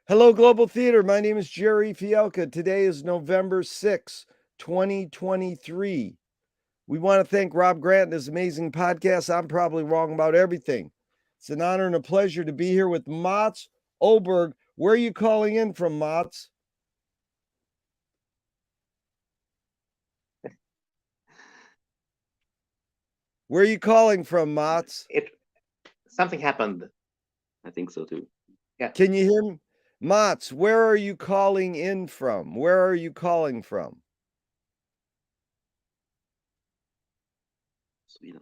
Hello, Global Theater. My name is Jerry Fielka. Today is November 6, 2023. We want to thank Rob Grant and his amazing podcast. I'm probably wrong about everything. It's an honor and a pleasure to be here with Mats Oberg. Where are you calling in from, Mats? Where are you calling from, Mats? Something happened. I think so too. Yeah. Can you hear me? Mats, where are you calling in from? Where are you calling from? Sweden.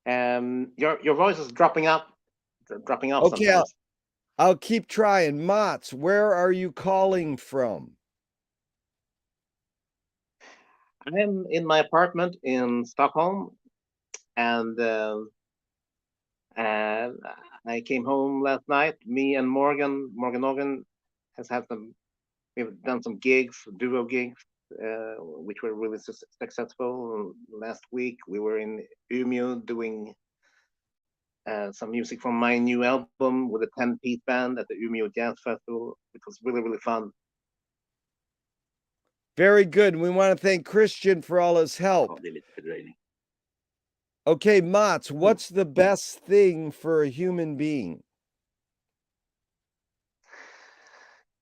Your voice is dropping off Okay, sometimes. I'll keep trying. Mats, where are you calling from? I am in my apartment in Stockholm, and I came home last night. Me and Morgan Organ, has had some. We've done some gigs, duo gigs, which were really successful. Last week we were in Umeå doing some music from my new album with a 10-piece band at the Umeå Jazz Festival, which was really, really fun. Very good. We want to thank Christian for all his help. Okay, Mats, what's the best thing for a human being?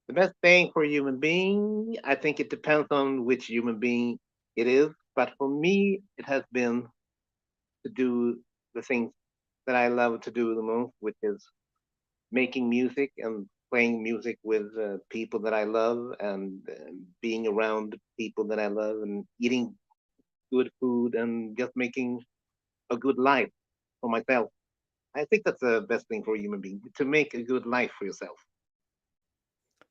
The best thing for a human being, I think it depends on which human being it is. But for me, it has been to do the things that I love to do the most, which is making music and playing music with people that I love, and being around people that I love, and eating good food, and just making a good life for myself. I think that's the best thing for a human being, to make a good life for yourself.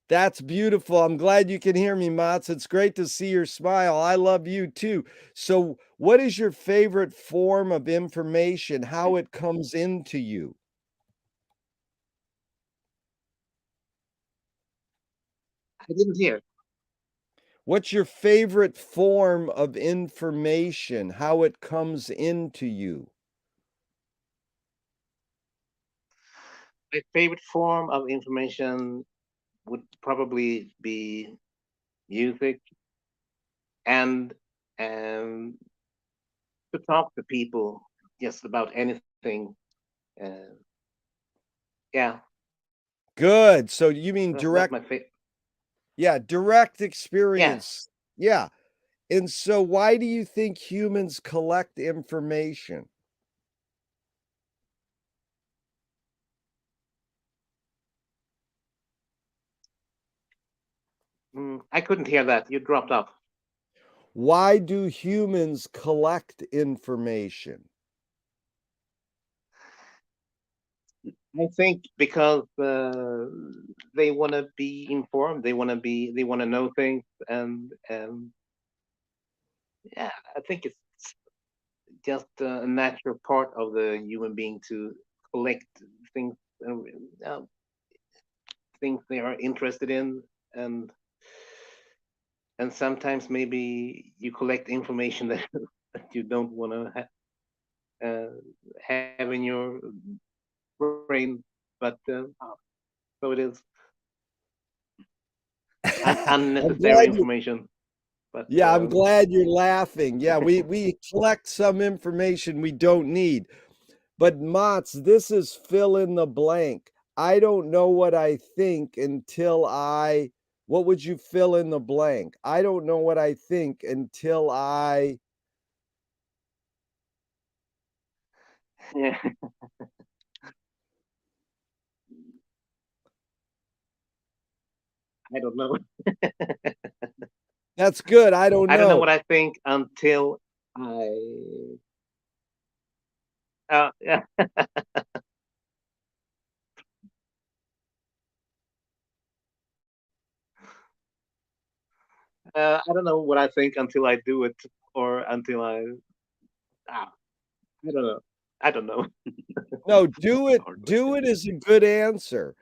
That's beautiful. I'm glad you can hear me, Mats. It's great to see your smile. I love you too. So, what is your favorite form of information? How it comes into you? I didn't hear. What's your favorite form of information? How it comes into you? My favorite form of information would probably be music, and um, to talk to people just about anything. Uh, yeah, Good. So you mean that's direct, my favorite. yeah, direct Yeah. experience. Yeah. And so why do you think humans collect information? I couldn't hear that. You dropped off. Why do humans collect information? I think because they want to be informed. They want to know things, and yeah, I think it's just a natural part of the human being to collect things, uh, things they are interested in, and and sometimes maybe you collect information that, that you don't want to have in your brain, but so it is I'm unnecessary glad you information. But Yeah, I'm glad you're laughing. Yeah, we collect some information we don't need. But Mats, this is fill in the blank. I don't know what I think until I what would you fill in the blank? I don't know what I think until I yeah, I don't know. That's good. I don't I don't know know. what I think until I. Yeah, I don't know what I think until I do it, or until I. Ah, I don't know. I don't know. No, do it. Hard Do question. it is a good answer.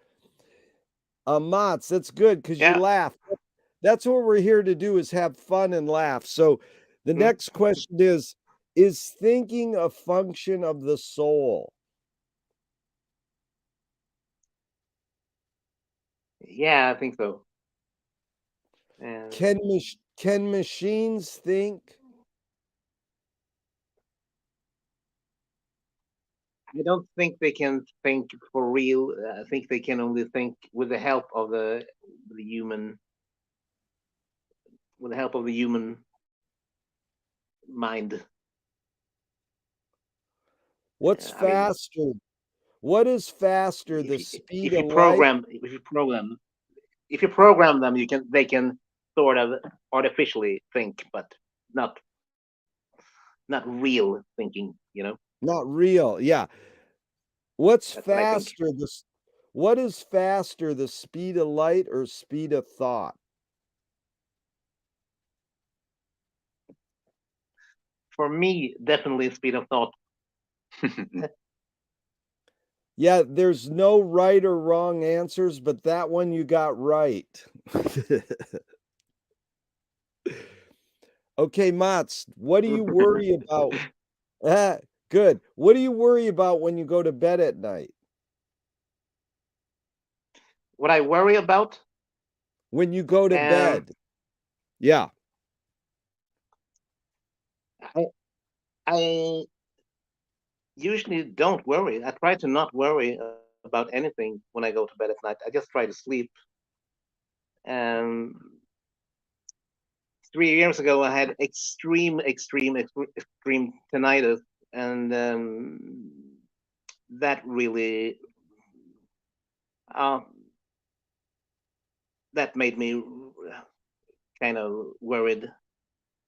Mats, that's good because you Yeah. laugh. That's what we're here to do is have fun and laugh. So the Mm. next question is thinking a function of the soul? Yeah, I think so. And Can machines think? I don't think they can think for real. I think they can only think with the help of the human, with the help of the human mind. What's I mean, faster? What is faster, the speed if you of light? program, if you program them, you can they can sort of artificially think, but not not real thinking. Not real. Yeah. What's That's what I think. faster, what is faster, the speed of light or speed of thought? For me, definitely speed of thought. Yeah, there's no right or wrong answers, but that one you got right. Okay, Mats, what do you worry about? Ah, good. What do you worry about when you go to bed at night? What I worry about, When you go to um, bed? Yeah. I, I usually don't worry. I try to not worry about anything when I go to bed at night. I just try to sleep. And 3 years ago, I had extreme tinnitus, and that really uh, that made me kind of worried.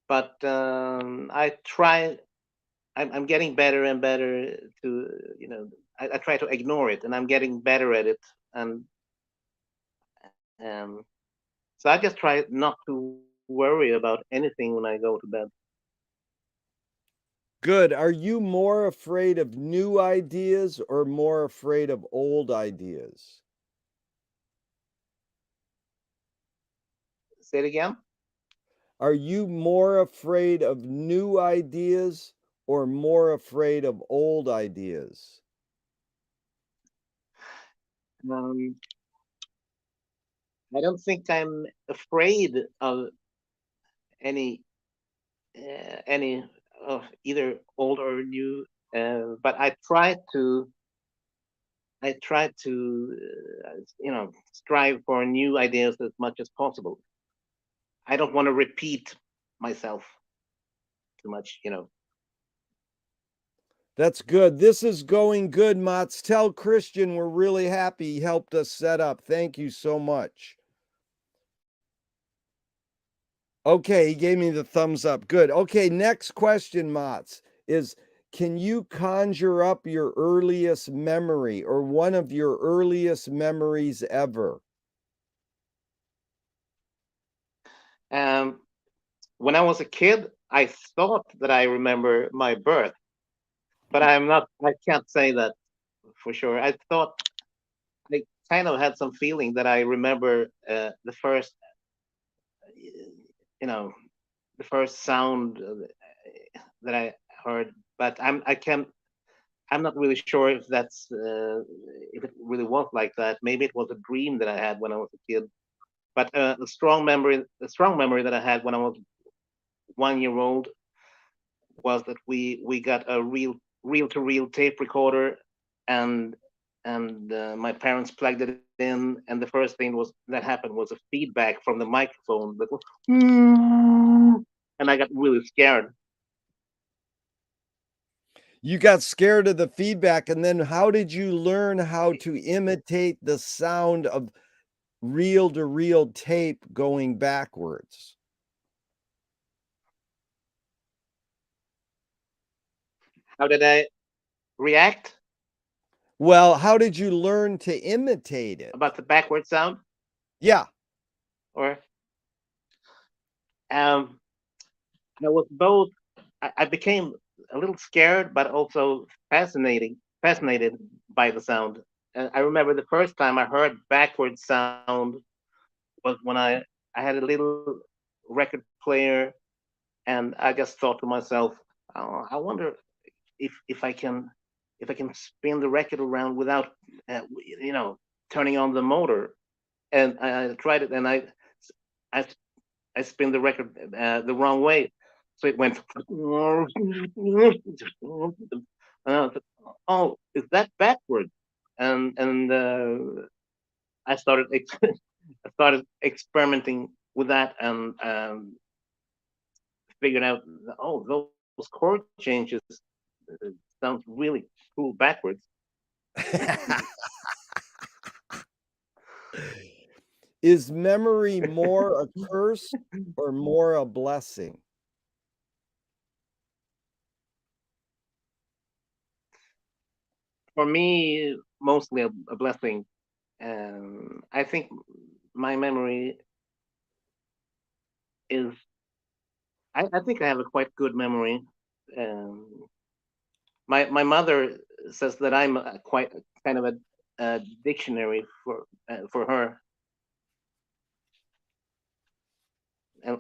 But I try. I'm getting better and better to I try to ignore it, and I'm getting better at it. And um, so I just try not to worry about anything when I go to bed. Good. Are you more afraid of new ideas or more afraid of old ideas? Say it again. Are you more afraid of new ideas or more afraid of old ideas? Um, I don't think I'm afraid of any any of either old or new, but I try to strive for new ideas as much as possible. I don't want to repeat myself too much. That's good. This is going good, Mats. Tell Christian we're really happy he helped us set up. Thank you so much. Okay, he gave me the thumbs up. Good. Okay, next question, Mats, is can you conjure up your earliest memory or one of your earliest memories ever? Um, when I was a kid, I thought that I remember my birth, but I'm not. I can't say that for sure. I thought I kind of had some feeling that I remember the first, you know, the first sound that I heard, but I'm not really sure if it really was like that. Maybe it was a dream that I had when I was a kid. But a strong memory that I had when I was 1 year old was that we got a reel to reel tape recorder, and my parents plugged it in, and the first thing was that happened was a feedback from the microphone that was, and I got really scared. You got scared of the feedback, and then how did you learn how to imitate the sound of reel to reel tape going backwards? How did I react Well, how did you learn to imitate it? about the backward sound? Yeah. Or um, I was both. I became a little scared, but also fascinated by the sound. And I remember the first time I heard backward sound was when I had a little record player, and I just thought to myself, oh, I wonder if I can spin the record around without, uh, turning on the motor. and I tried it, and I I spin the record the wrong way, so it went. Oh, is that backward? And I started I started experimenting with that, and figured out, oh, those chord changes sounds really cool backwards. Is memory more a curse or more a blessing? For me, mostly a blessing. I think my memory is. I think I have a quite good memory. Um, my mother says that I'm a quite kind of a dictionary for her. And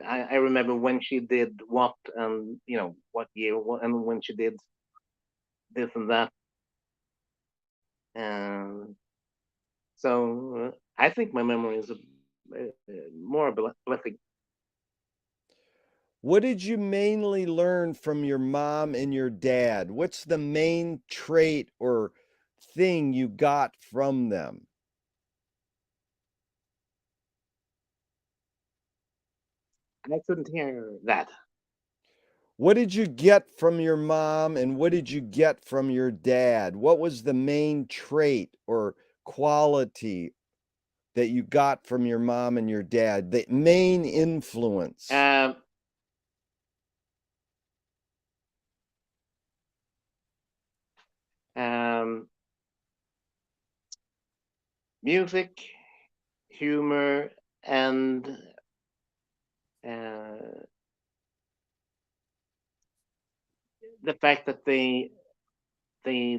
I remember when she did what, and what year, and when she did this and that. And so I think my memory is more a blessing. What did you mainly learn from your mom and your dad? What's the main trait or thing you got from them? I couldn't hear that. What did you get from your mom and what did you get from your dad? What was the main trait or quality that you got from your mom and your dad? The main influence? Um, um, Music, humor, and uh, the fact that they they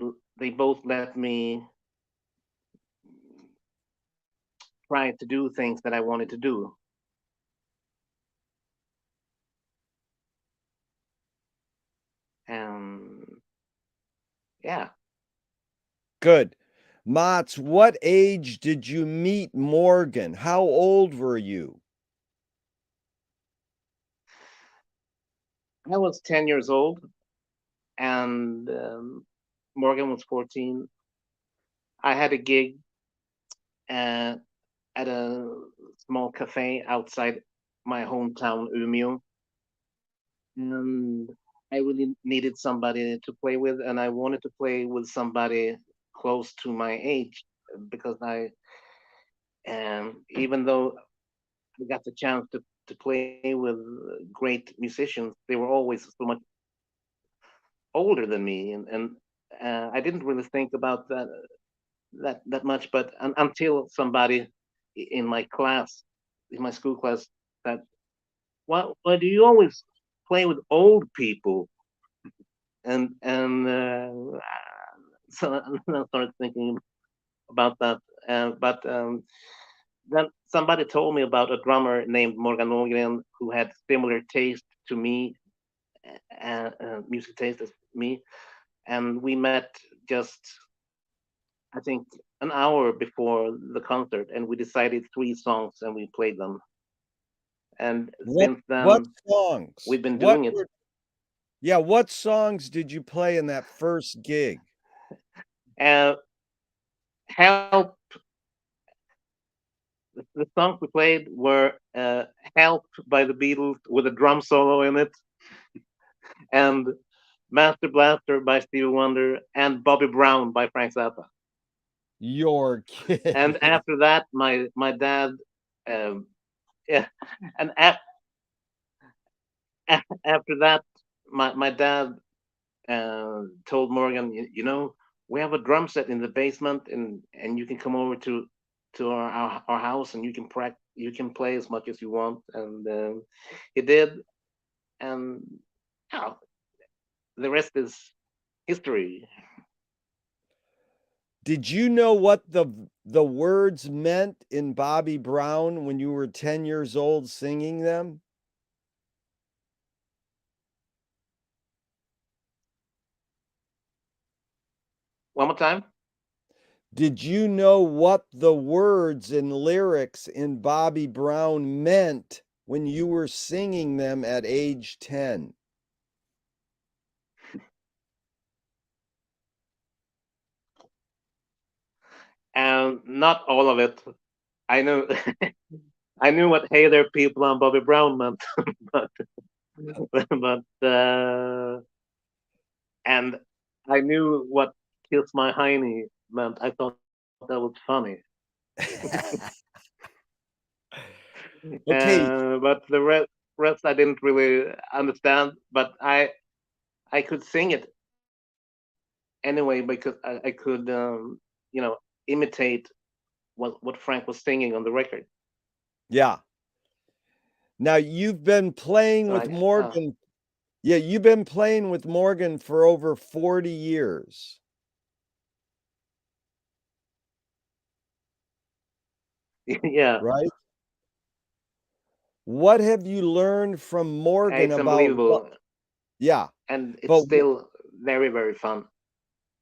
both let me try to do things that I wanted to do. And yeah, Good. Mats, what age did you meet Morgan? How old were you? I was 10 years old, and Morgan was 14. I had a gig uh, at a small cafe outside my hometown, Umeå, and I really needed somebody to play with, and I wanted to play with somebody close to my age because even though I got the chance to play with great musicians, they were always so much older than me, and I didn't really think about that much, but until somebody in my class, in my school class, said, why do you always play with old people?" And so I started thinking about that. But then somebody told me about a drummer named Morgan Norgren who had similar taste to me, music taste as me, and we met just, I think, an hour before the concert, and we decided three songs and we played them. And What since what then, songs? we've been What doing it. were Yeah, what songs did you play in that first gig? Uh, Help, the songs we played were Help by the Beatles with a drum solo in it, and Master Blaster by Stevie Wonder, and Bobby Brown by Frank Zappa. You're And kidding. after that, my dad, um, yeah, and after that, my dad told Morgan, we have a drum set in the basement, and you can come over to our house, and you can play as much as you want. And he did, and yeah, the rest is history. Did you know what the words meant in Bobby Brown when you were 10 years old singing them? One more time. Did you know what the words and lyrics in Bobby Brown meant when you were singing them at age 10? And not all of it. I knew I knew what "Hey There People" on Bobby Brown meant, but and I knew what "Kiss My Hiney" meant. I thought that was funny. Okay, But the rest I didn't really understand. But I could sing it anyway because I could imitate what Frank was singing on the record. yeah. Now you've been playing So with Morgan. Yeah, you've been playing with Morgan for over 40 years, yeah, right? What have you learned from Morgan it's about what? unbelievable, Yeah, and it's but still very fun.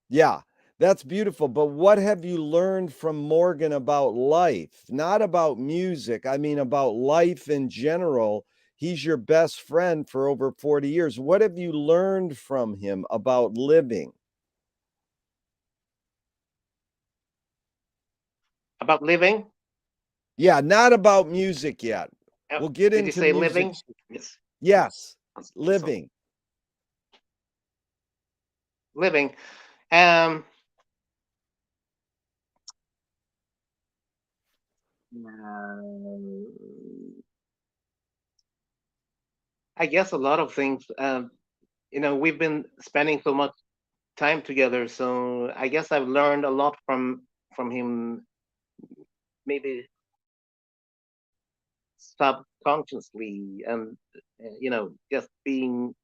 yeah, that's beautiful. But what have you learned from Morgan about life? Not about music. I mean, about life in general. He's your best friend for over 40 years. What have you learned from him about living? About living. Yeah, not about music yet. We'll get Did you into say music. living? Yes. Yes, So living. living. Um, I guess a lot of things. We've been spending so much time together, so I guess I've learned a lot from him. Maybe subconsciously, and just being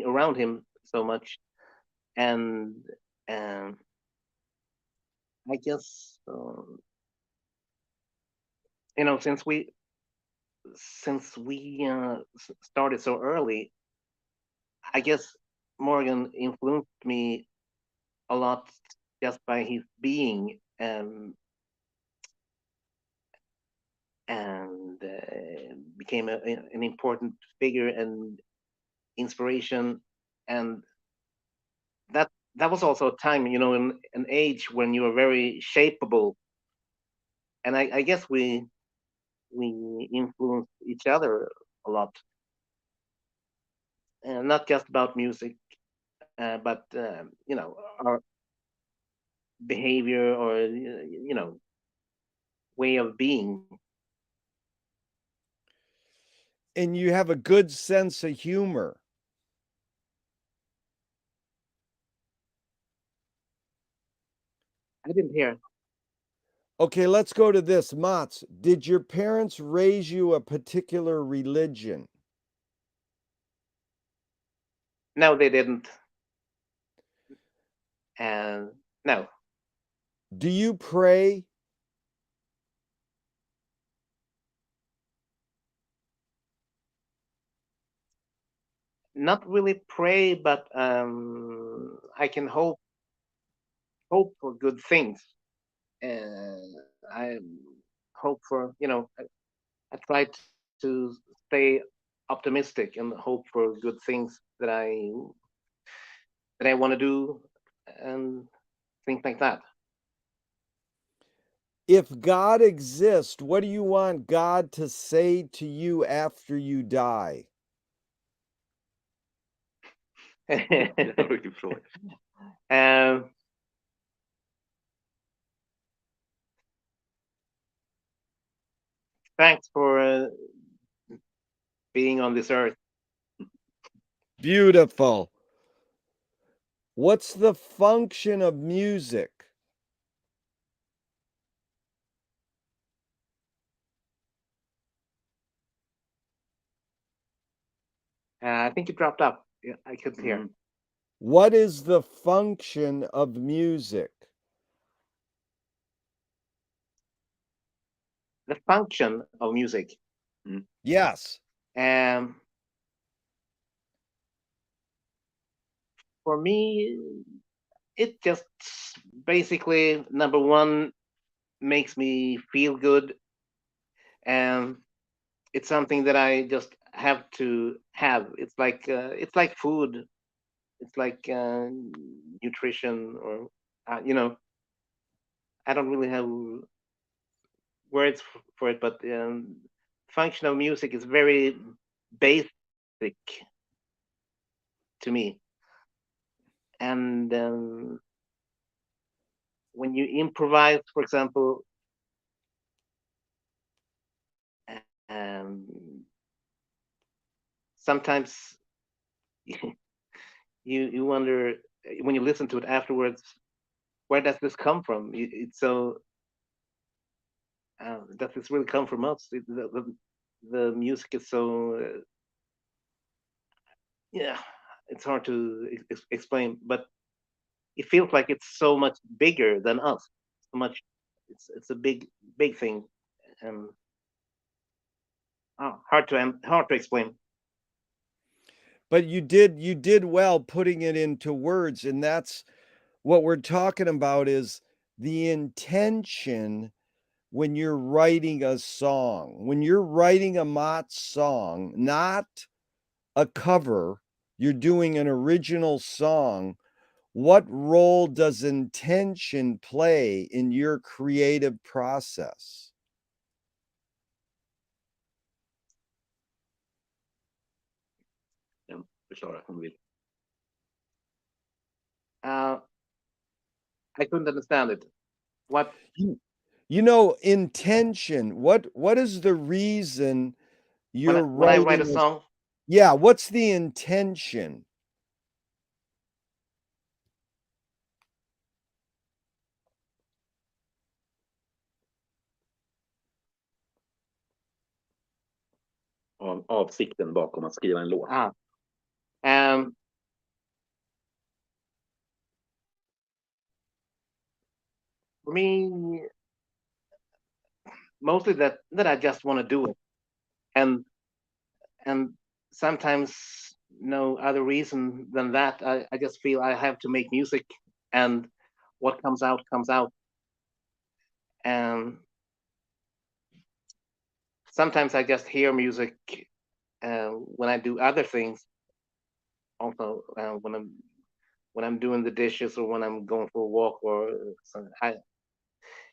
around him so much, and um, I guess since we started so early, I guess Morgan influenced me a lot just by his being, and became an important figure and inspiration. And that was also a time, in an age when you were very shapeable. And I guess we influenced each other a lot, and not just about music, but our behavior, or way of being. And you have a good sense of humor. I didn't hear. Okay, let's go to this. Mats, did your parents raise you a particular religion? No, they didn't. And no, Do you pray? not really pray, but I can hope for good things. I hope for, I try to stay optimistic and hope for good things that I want to do, and things like that. If God exists, what do you want God to say to you after you die? um, Thanks for being on this earth. Beautiful. What's the function of music? I think you dropped up. Yeah, I couldn't hear. What is the function of music? The function of music. Yes. Um, for me, it just basically, number one, makes me feel good, and it's something that I just have to have. It's like food. It's like nutrition, or I don't really have words for it, but functional music is very basic to me. And when you improvise, for example, um, sometimes you wonder when you listen to it afterwards, where does this come from? It's so does this really come from us? The music is so yeah, it's hard to explain, but it feels like it's so much bigger than us. So much, it's a big thing, and hard to explain. But you did well putting it into words, and that's what we're talking about is the intention when you're writing a song. When you're writing a Mott song, not a cover, you're doing an original song. What role does intention play in your creative process? Ja, förklara om du vill. Uh, I couldn't understand it. What You you know, intention, what is the reason you're when I write a writing a song, yeah, what's the intention? Avsikten bakom att skriva en låt. um, for me, mostly that I just want to do it, and and sometimes no other reason than that. I just feel I have to make music, and what comes out comes out. And sometimes I just hear music when I do other things. Also, when I'm doing the dishes or when I'm going for a walk or something,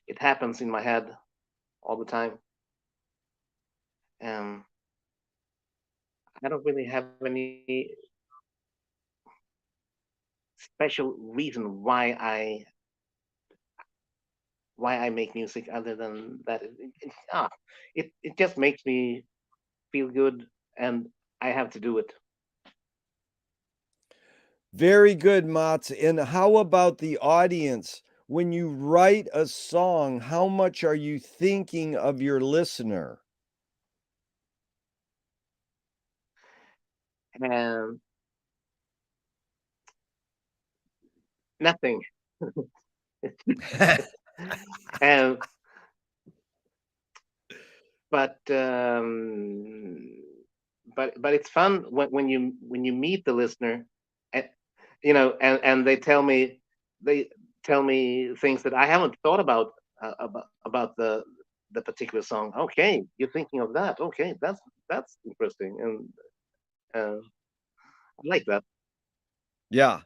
it happens in my head all the time. And I don't really have any special reason why I make music other than that. It just makes me feel good, and I have to do it. Very good, Mats. And how about the audience? When you write a song, how much are you thinking of your listener? And nothing. and but but it's fun when you meet the listener, and and they tell me things that I haven't thought about the particular song. Okay, you're thinking of that. Okay, that's interesting, and I like that. Yeah.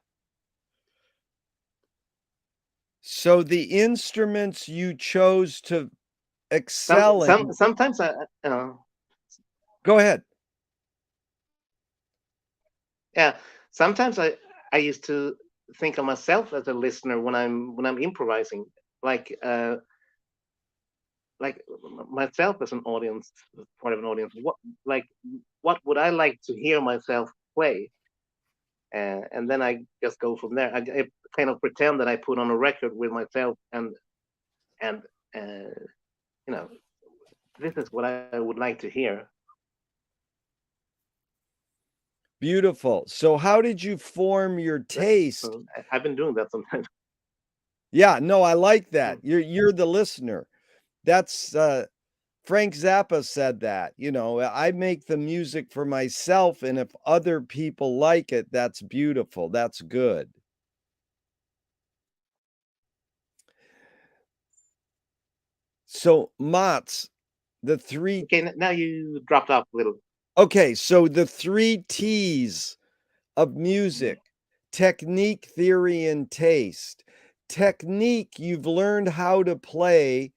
So the instruments you chose to excel in Sometimes go ahead. yeah, sometimes I used to think of myself as a listener when I'm improvising, like like myself as an audience, as part of an audience. Like what would I like to hear myself play? And then I just go from there. I kind of pretend that I put on a record with myself, and uh, you know this is what I would like to hear. Beautiful. So how did you form your taste? So I've been doing that sometimes. Yeah, no, I like that. Mm. You're the listener. That's Frank Zappa said that, I make the music for myself, and if other people like it, that's beautiful. That's good. So, Mats, the three Okay, now you dropped off a little. okay, so the 3 T's of music: technique, theory, and taste. Technique, you've learned how to play.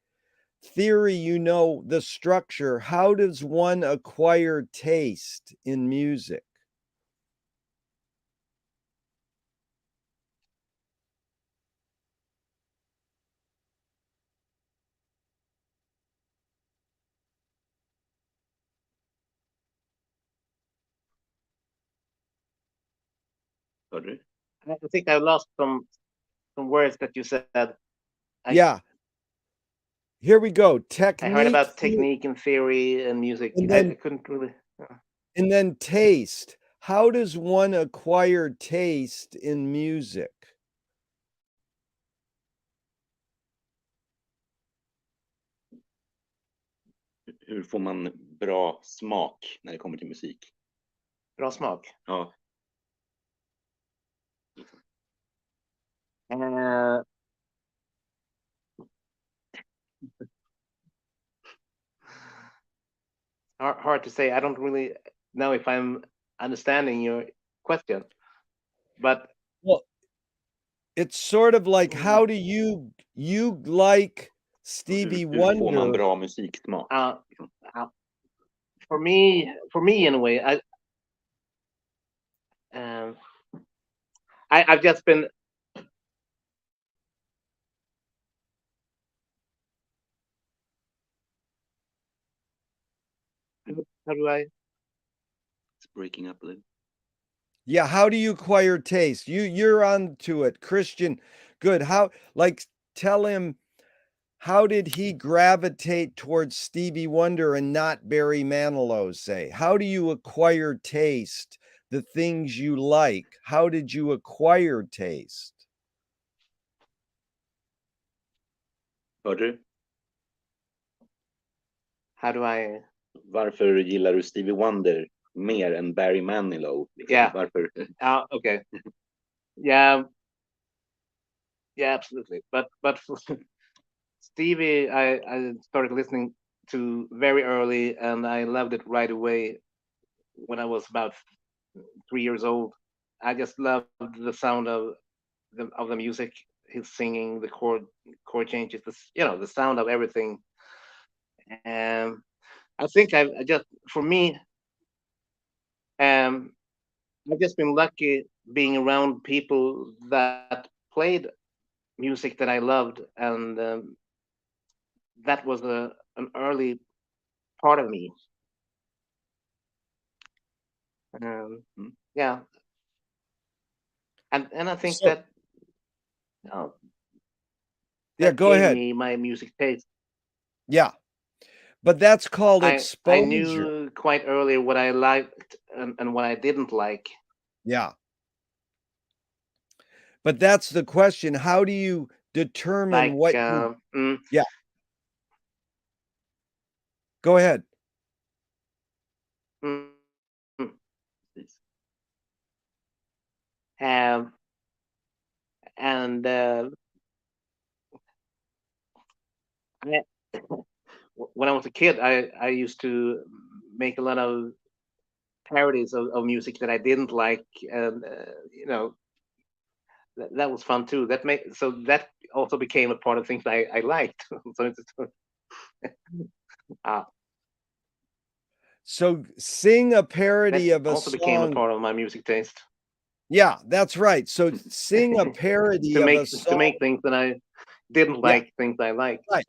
Theory, you know the structure. How does one acquire taste in music? Hörde du? I think I lost some words that you said. Yeah. Here we go. I heard Technique, about technique and theory and music. and I then couldn't really. and then taste. How does one acquire taste in music? Hur får man bra smak när det kommer till musik? Bra smak. Ja. Hard to say. I don't really know if I'm understanding your question, but Well, it's sort of like, mm, how do you like Stevie Hur får man Wonder? bra musiksmak? uh, for me in a way, um, I've just been. How do I? It's breaking up a little. Yeah, how do you acquire taste? You're on to it. Christian, good. How, like, tell him, how did he gravitate towards Stevie Wonder and not Barry Manilow, say? How do you acquire taste, the things you like? How did you acquire taste? Hörde du? How do I? Varför gillar du Stevie Wonder mer än Barry Manilow? Yeah. Varför? Okay. Yeah. Yeah, absolutely. But for Stevie, I started listening to very early, and I loved it right away when I was about 3 years old. I just loved the sound of the music, his singing, the chord changes, the sound of everything. And I think I just, for me, um, I've just been lucky being around people that played music that I loved, and that was an early part of me. Yeah, and I think So, that uh, yeah, that go gave ahead. me my music taste. Yeah, but that's called I exposure. knew quite early what I liked and what I didn't like. Yeah. But that's the question. How do you determine Like, what you Yeah, go ahead. mm, have and I, when I was a kid, I used to make a lot of parodies of music that I didn't like, and that was fun too. That also became a part of things I liked. So it's uh, So sing a that parody of a also became a song. part of my music taste Yeah, that's right. So sing a parody of a to song. make things that I didn't Yeah, like things I liked. right.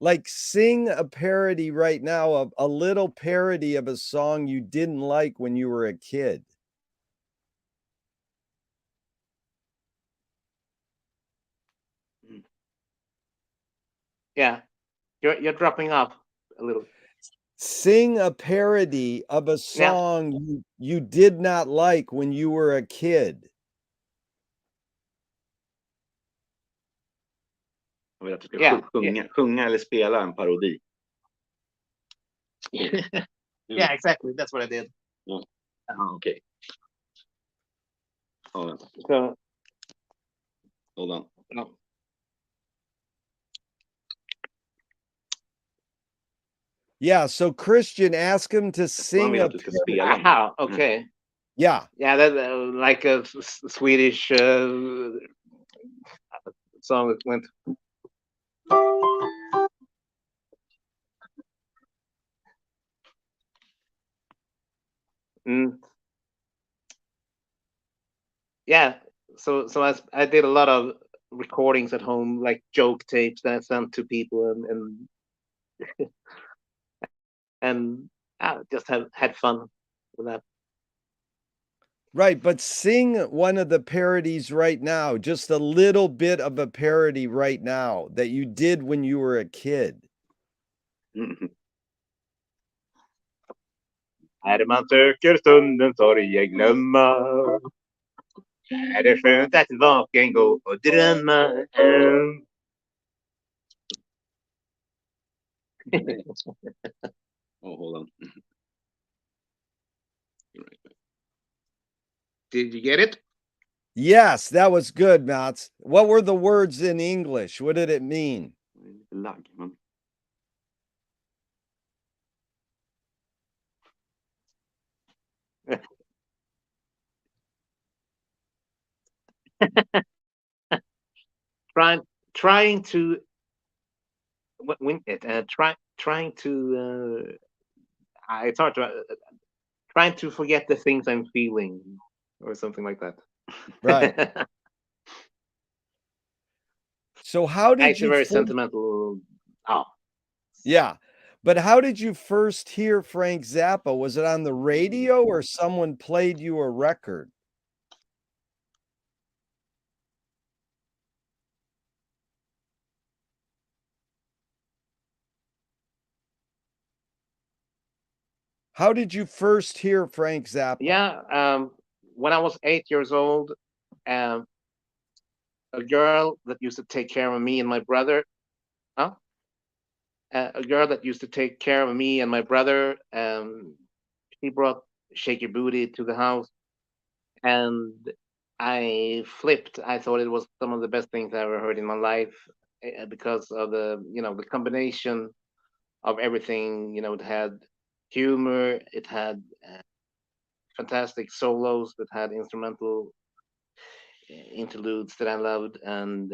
Like, sing a parody right now of a little parody of a song you didn't like when you were a kid. Yeah, you're dropping off a little. Sing a parody of a Yeah, song you did not like when you were a kid. Jag vill att du ska yeah, sjunga eller spela en parodi. yeah, exactly. That's what I did. Ja. Okej. Ja, vänta. So, Hold on. no. Yeah, so Christian, ask him to Och han sing vill a att du ska spela den. Aha, okay. Yeah. Yeah, that like a Swedish song that went. Mm, yeah, so I did a lot of recordings at home, like joke tapes that I sent to people, and just have had fun with that. Right, but sing one of the parodies right now, just a little bit of a parody right now that you did when you were a kid. Mm. Är man söker stundens sorg glömma, är det skönt att vaken gå och drömma. Oh, hold on. Be right back. Did you get it? Yes, that was good, Mats. What were the words in English? What did it mean? Det är lite lagg, men trying trying to win it. Trying to. It's hard to. Trying to forget the things I'm feeling, or something like that. Right. So how did It's a you very first, sentimental. Oh, yeah, but how did you first hear Frank Zappa? Was it on the radio or someone played you a record? How did you first hear Frank Zappa? yeah. When I was 8 years old, um, a girl that used to take care of me and my brother. Huh? A girl that used to take care of me and my brother. She brought Shake Your Booty to the house, and I flipped. I thought it was some of the best things I ever heard in my life, because of the combination of everything. It had humor, it had fantastic solos, it had instrumental interludes that I loved, and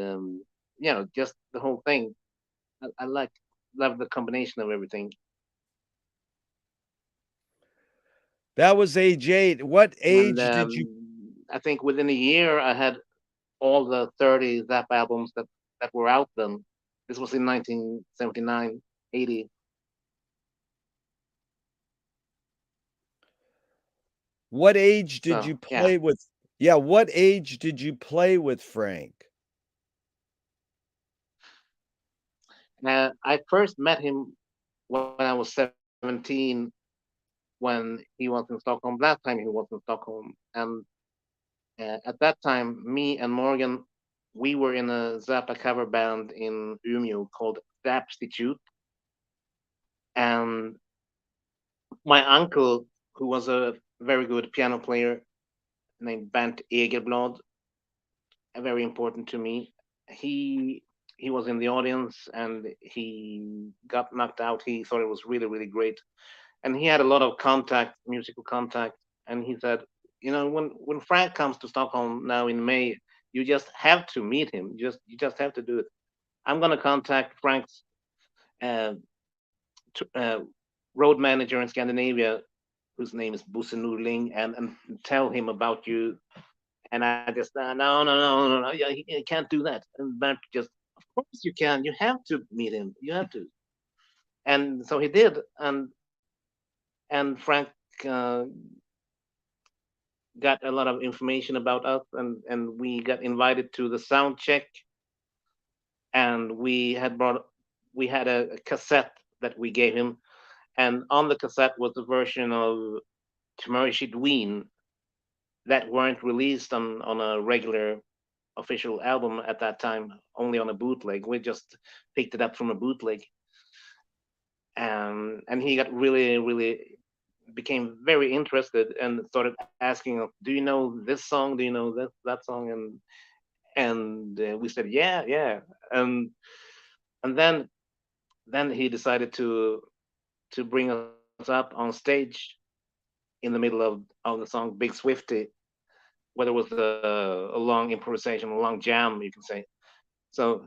just the whole thing. I love the combination of everything. That was age 8. What And age did you I think within a year, I had all the 30 Zap albums that were out then. This was in 1979, 80. what age did So you yeah, play with Yeah, what age did you play with Frank? I first met him when I was 17, when he was in Stockholm. Last time he was in Stockholm, and at that time, me and Morgan, we were in a Zappa cover band in Umeå called Zapstitute, and my uncle, who was a very good piano player named Bernt Egerblad, very important to me. He he was in the audience and he got knocked out. He thought it was really really great, and he had a lot of contact, musical contact. And he said, when Frank comes to Stockholm now in May, you just have to meet him. You just have to do it. I'm gonna contact Frank's uh, road manager in Scandinavia, whose name is Bosse Nurling, and tell him about you. And I just, no, yeah, he can't do that. And Bernd just, of course you can. You have to meet him. You have to. And so he did. And Frank uh, got a lot of information about us, and we got invited to the sound check. And we had a cassette that we gave him, and on the cassette was a version of Tmörshi Dween that weren't released on a regular official album at that time, only on a bootleg. We just picked it up from a bootleg, and he got really, really became very interested and started asking us, "Do you know this song? Do you know that song?" And we said, "Yeah, yeah." And then he decided to bring us up on stage in the middle of the song Big Swifty, whether it was a long improvisation, a long jam, you can say. So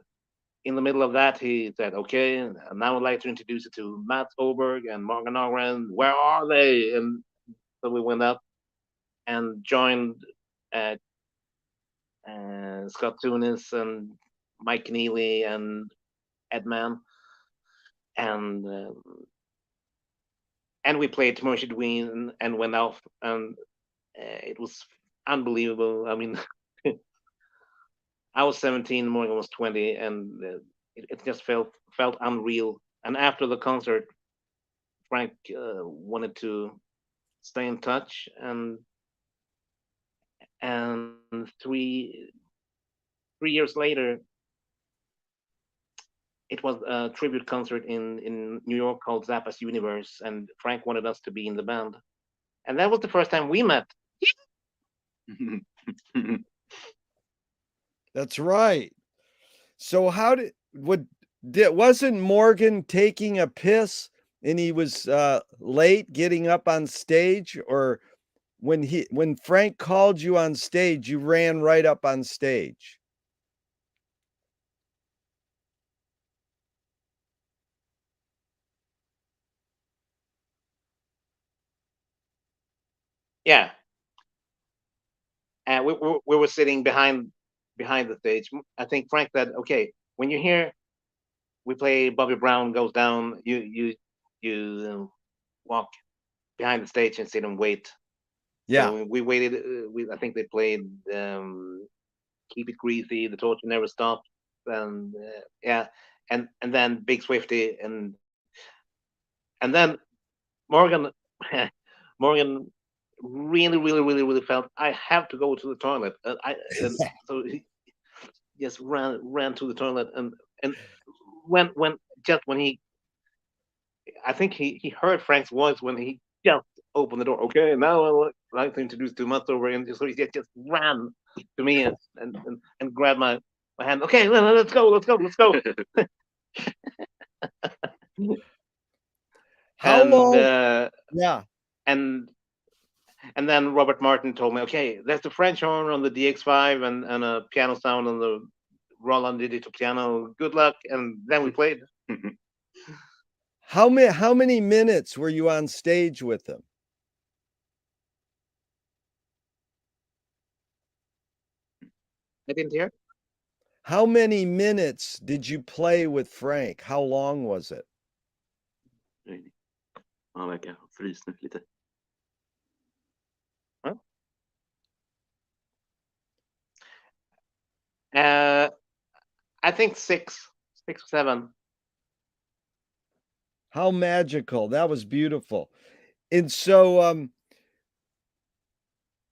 in the middle of that, he said, "Okay, and now I'd like to introduce you to Matt Oberg and Morgan Ogren. Where are they?" And so we went up and joined uh, Scott Tunis and Mike Neely and Ed Mann, and uh, and we played Timothy Dween and went off, and it was unbelievable. I mean, I was 17, Morgan was 20, and it just felt unreal. And after the concert, Frank wanted to stay in touch, and three years later, it was a tribute concert in New York called Zappa's Universe, and Frank wanted us to be in the band, and that was the first time we met. That's right. So how wasn't Morgan taking a piss and he was late getting up on stage, or when Frank called you on stage, you ran right up on stage? Yeah, and we were sitting behind the stage. I think Frank said, "Okay, when you hear we play Bobby Brown Goes Down, you walk behind the stage and sit and wait." Yeah. So we waited. I think they played "Keep It Greasy," "The Torture Never Stops," and yeah, and then "Big Swifty," and then Morgan Morgan really felt I have to go to the toilet. So he just ran to the toilet, and when just when he I think he heard Frank's voice when he just opened the door. "Okay, now I'd like to introduce to Matsover," and so he just ran to me and grabbed my hand. "Okay, let's go." How and long? uh, Yeah. and and then Robert Martin told me, "Okay, there's the French horn on the DX5 and a piano sound on the Roland digital piano. Good luck." And then we played. How many minutes were you on stage with him? I didn't hear. How many minutes did you play with Frank? How long was it? Han verkar ha frysnut lite. Huh? I think six or seven. How magical. That was beautiful. And so,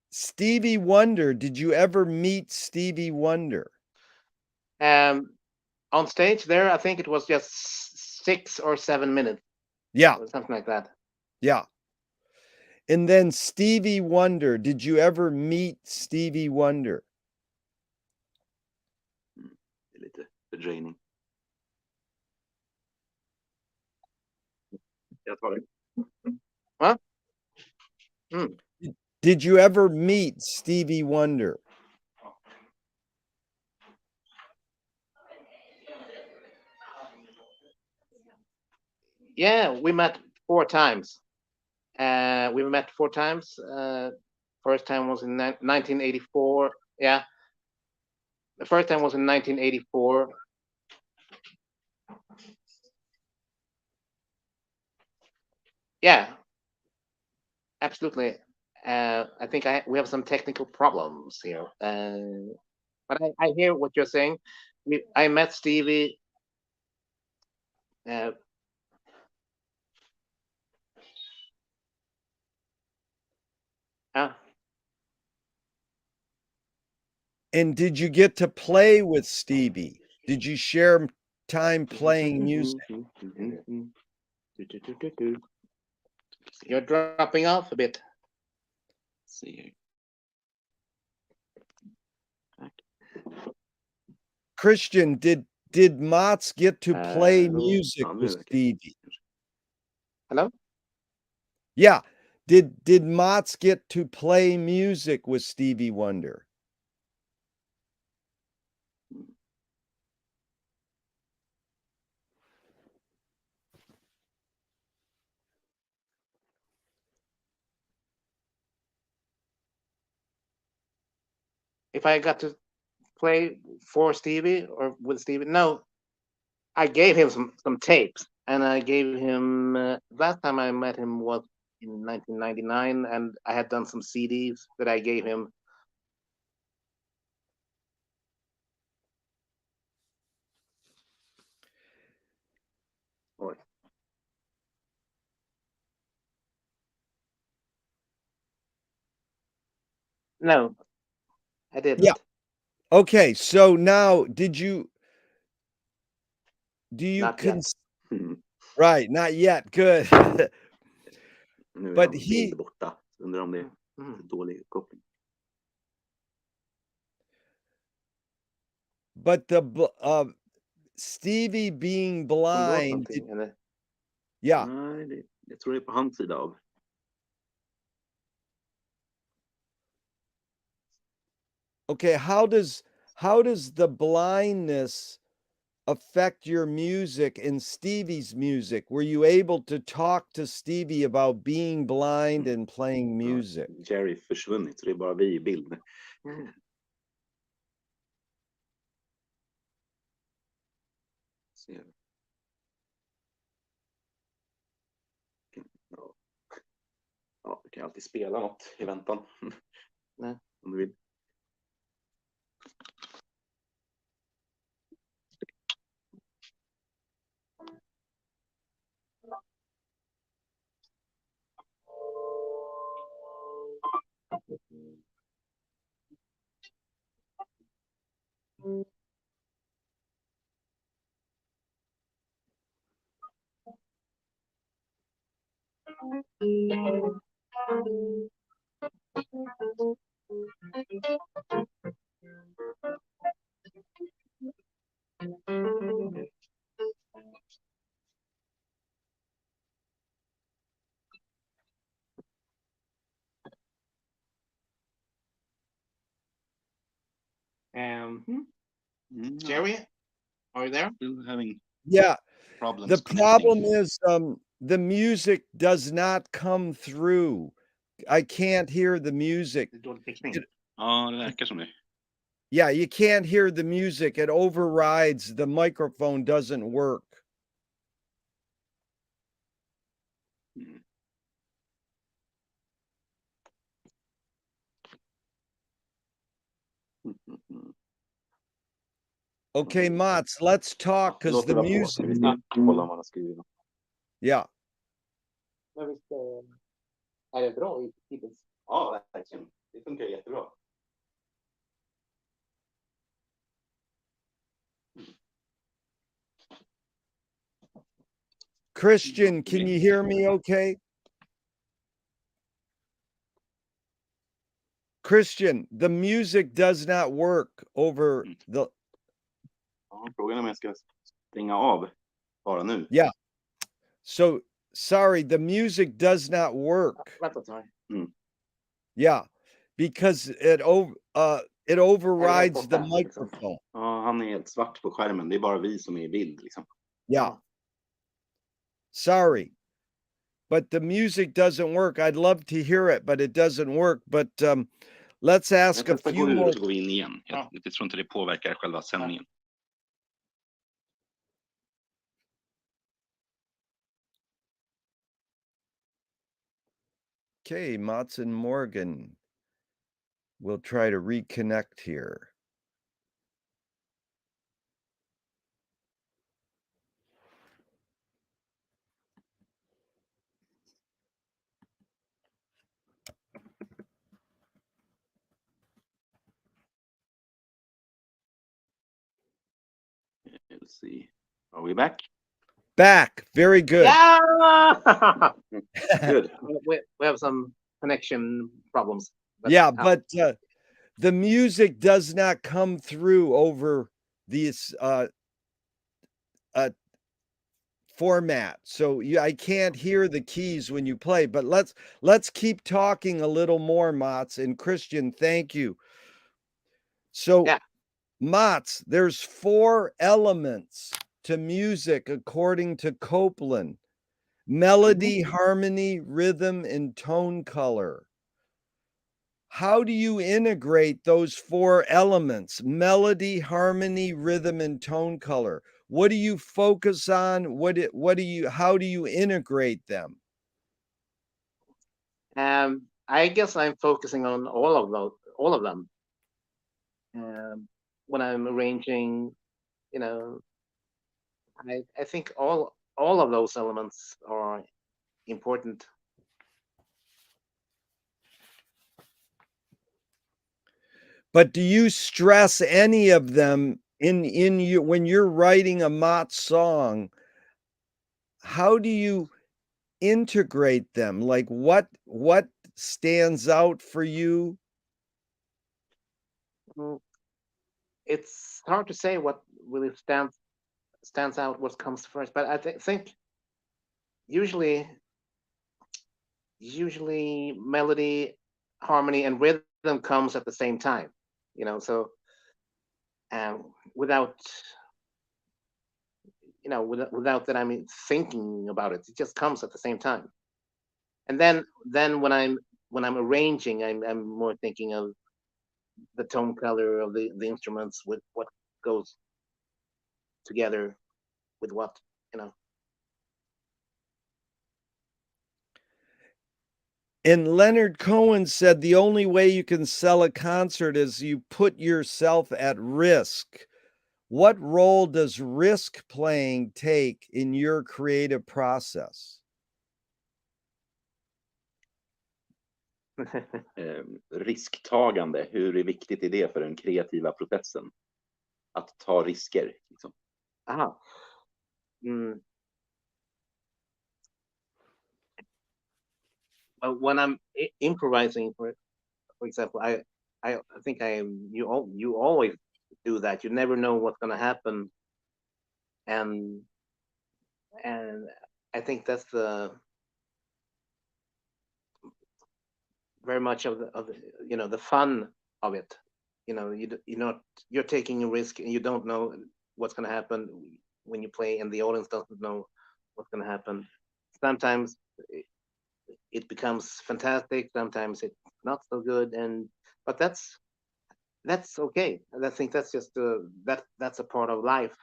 Stevie Wonder, did you ever meet Stevie Wonder? Um, on stage there, I think it was just 6 or 7 minutes, Yeah, or something like that. yeah. And then Stevie Wonder, did you ever meet Stevie Wonder? Det är lite fördröjning. Jag tar det. Huh? Hmm. Did you ever meet Stevie Wonder? Yeah, we met 4 times. We met 4 times. First time was in 1984. Yeah, the first time was in 1984. Yeah, absolutely. I think we have some technical problems here, but I hear what you're saying. I met Stevie. Uh, uh, And did you get to play with Stevie? Did you share time playing music? you're dropping off a bit. Se. Tack. Christian, did Mats get to play Uh, music Ja, nu with verkar det. Stevie? Hello? Yeah. Did Mott's get to play music with Stevie Wonder? If I got to play for Stevie or with Stevie, no. I gave him some tapes, and I gave him last time I met him was in 1999, and I had done some CDs that I gave him. Oj. No, I didn't. Yeah. Okay, so now do you Not yet. right, not yet, good. Nu är But hans he bild borta. Undrar om det är Mm. dålig koppling. but Stevie being Som låt blind, någonting, eller? yeah. Nej, jag tror det är på hans sida av. Okay, how does the blindness affect your music and Stevie's music? Were you able to talk to Stevie about being blind and playing music? Jerry försvunnit, så det är bara vi i bild. Mm. Se. Ja. Ja, du kan alltid spela något i väntan. Nej. Om du vill. Jerry, are you there? Still having Yeah. problems The connecting. problem is the music does not come through. I can't hear the music. Det är dålig täckning. Ja, det verkar som det. Yeah, you can't hear the music. It overrides, the microphone doesn't work. Mm. Okay, Mats, let's talk Det because låter the vara på, music. så vi ska kolla om han har skrivit något. Yeah. Men visst är det bra hittills? Ja, verkligen. Det funkar jättebra. Christian, can you hear me okay? Christian, the music does not work over the. Ja, frågan är om jag ska stänga av bara nu. Yeah. So sorry, the music does not work. Vänta ett tag. Yeah, because it overrides the borta, liksom. microphone. Ja, han är helt svart på skärmen. Det är bara vi som är i bild liksom. Yeah. Sorry. But the music doesn't work. I'd love to hear it, but it doesn't work. But let's ask a few more. Så går vi in igen. Jag tror inte det påverkar själva sändningen. Okay, Mats and Morgan. We'll try to reconnect here. Let's see. Are we back? Back. Very good. Yeah! Good. we have some connection problems. Yeah, but the music does not come through over these format. So I can't hear the keys when you play, but let's keep talking a little more, Mats. And Christian, thank you. So Yeah. Mats, there's 4 elements to music according to Copeland: melody, harmony, rhythm, and tone color. How do you integrate those 4 elements: melody, harmony, rhythm, and tone color? What do you focus on? How do you integrate them? I guess I'm focusing on all of them. When I'm arranging, you know, I think all of those elements are important. But do you stress any of them in you when you're writing a Mott song? How do you integrate them? Like what stands out for you? Mm, It's hard to say what really stands out, what comes first, but I think usually melody, harmony, and rhythm comes at the same time. So without without that, I mean, thinking about it, it just comes at the same time. And then when I'm arranging, I'm more thinking of the tone color of the instruments with what goes together with what, you know. And Leonard Cohen said the only way you can sell a concert is you put yourself at risk. What role does risk playing take in your creative process? Risktagande, hur viktigt är det för den kreativa processen? Att ta risker. Liksom. Aha. Mm. When I'm improvising, for example, I think you always do that. You never know what's going to happen, and and I think that's the very much of the the fun of it. You're taking a risk and you don't know what's going to happen when you play, and the audience doesn't know what's going to happen. Sometimes it becomes fantastic, sometimes it's not so good, but that's okay. I think that's just that's a part of life.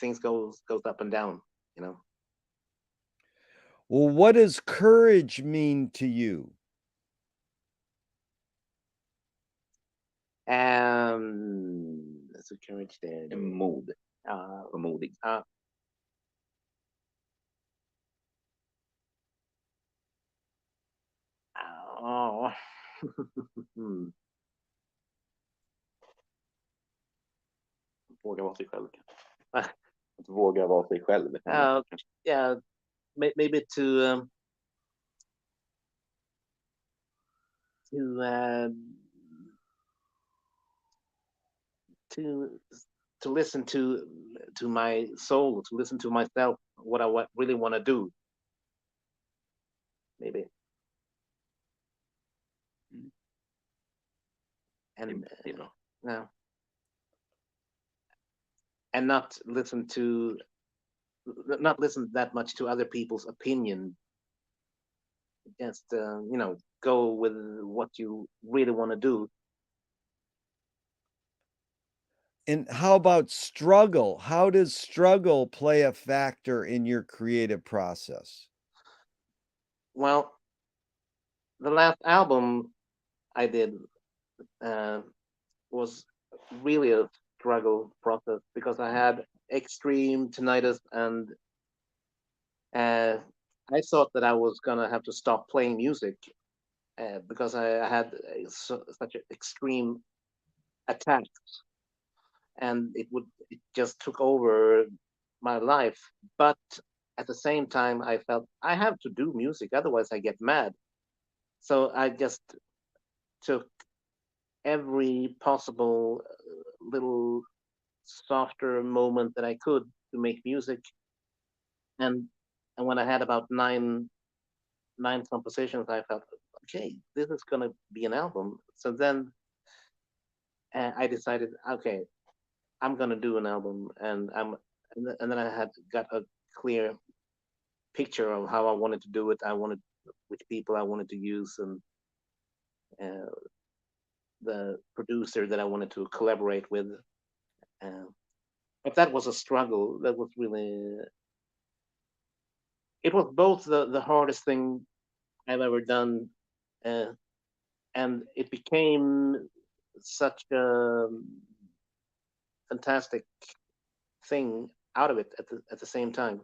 Things goes up and down, you know. Well, what does courage mean to you? Så courage there. Mod. Uh, Var modig. oh. Våga vara sig själv. Att våga vara sig själv. Yeah, maybe to to to listen to my soul, to listen to myself, what I really want to do. Maybe. And Det är bra. no, and not listen that much to other people's opinion. Just go with what you really want to do. And how about struggle? How does struggle play a factor in your creative process? Well, the last album I did was really a struggle process because I had extreme tinnitus, and I thought that I was gonna have to stop playing music because I had such an extreme attack, and it just took over my life. But at the same time, I felt I have to do music, otherwise I get mad. So I just took every possible little softer moment that I could to make music. and and when I had about nine compositions, I felt, okay, this is gonna be an album. So then I decided, okay, I'm gonna do an album, and then I had got a clear picture of how I wanted to do it. I wanted which people I wanted to use, and uh, the producer that I wanted to collaborate with. Uh, but that was a struggle. That was really, it was both the hardest thing I've ever done, uh, and it became such a fantastic thing out of it at the same time.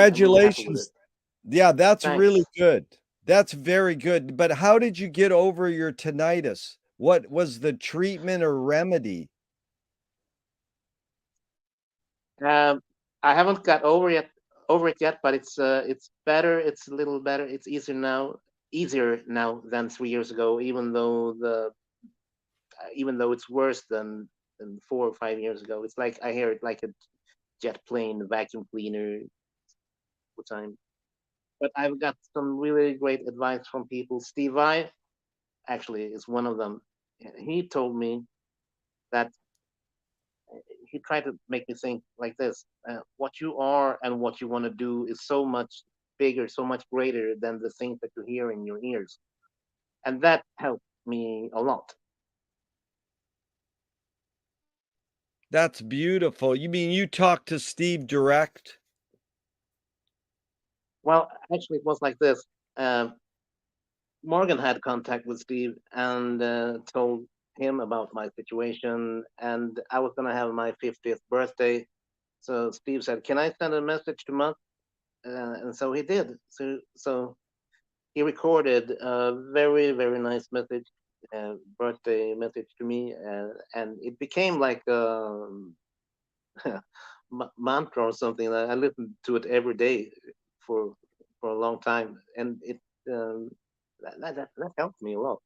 I'm really happy with it. Congratulations. Yeah, that's really Thanks. good. That's very good. But how did you get over your tinnitus? What was the treatment or remedy? Um, I haven't got over it yet, but it's better. It's a little better. It's easier now than 3 years ago. Even though it's worse than 4 or 5 years ago. It's like I hear it like a jet plane vacuum cleaner all the time. But I've got some really great advice from people. Steve I actually is one of them. He told me that he tried to make me think like this: what you are and what you want to do is so much bigger, so much greater than the things that you hear in your ears, and that helped me a lot. That's beautiful. You mean you talked to Steve direct? Well, actually, it was like this. Um, Morgan had contact with Steve and told him about my situation, and I was gonna have my 50th birthday. So Steve said, "Can I send a message to Mutt?" And so he did. So he recorded a very very nice message, birthday message to me, and it became like a mantra or something. I listened to it every day for for a long time, and it um, that helped me a lot.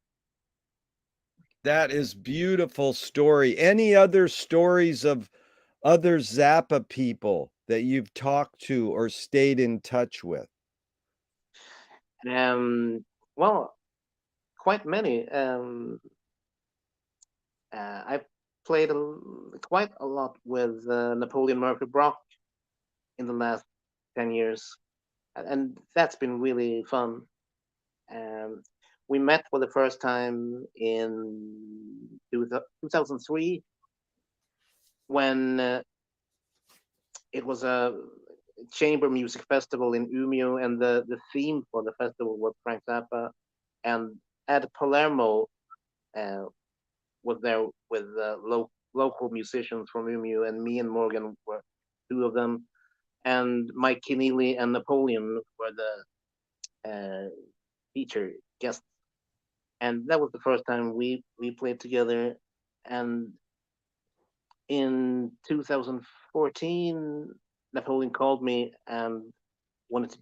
That is beautiful story. Any other stories of other Zappa people that you've talked to or stayed in touch with? Um, well, quite many. I've played quite a lot with Napoleon Murphy Brock in the last 10 years, and that's been really fun. Um, we met for the first time in 2003 when it was a chamber music festival in Umeå, and the theme for the festival was Frank Zappa, and Ed Palermo uh, was there with local musicians from Umeå, and me and Morgan were two of them, and Mike Keneally and Napoleon were the feature guests, and that was the first time we played together. And in 2014, Napoleon called me and wanted to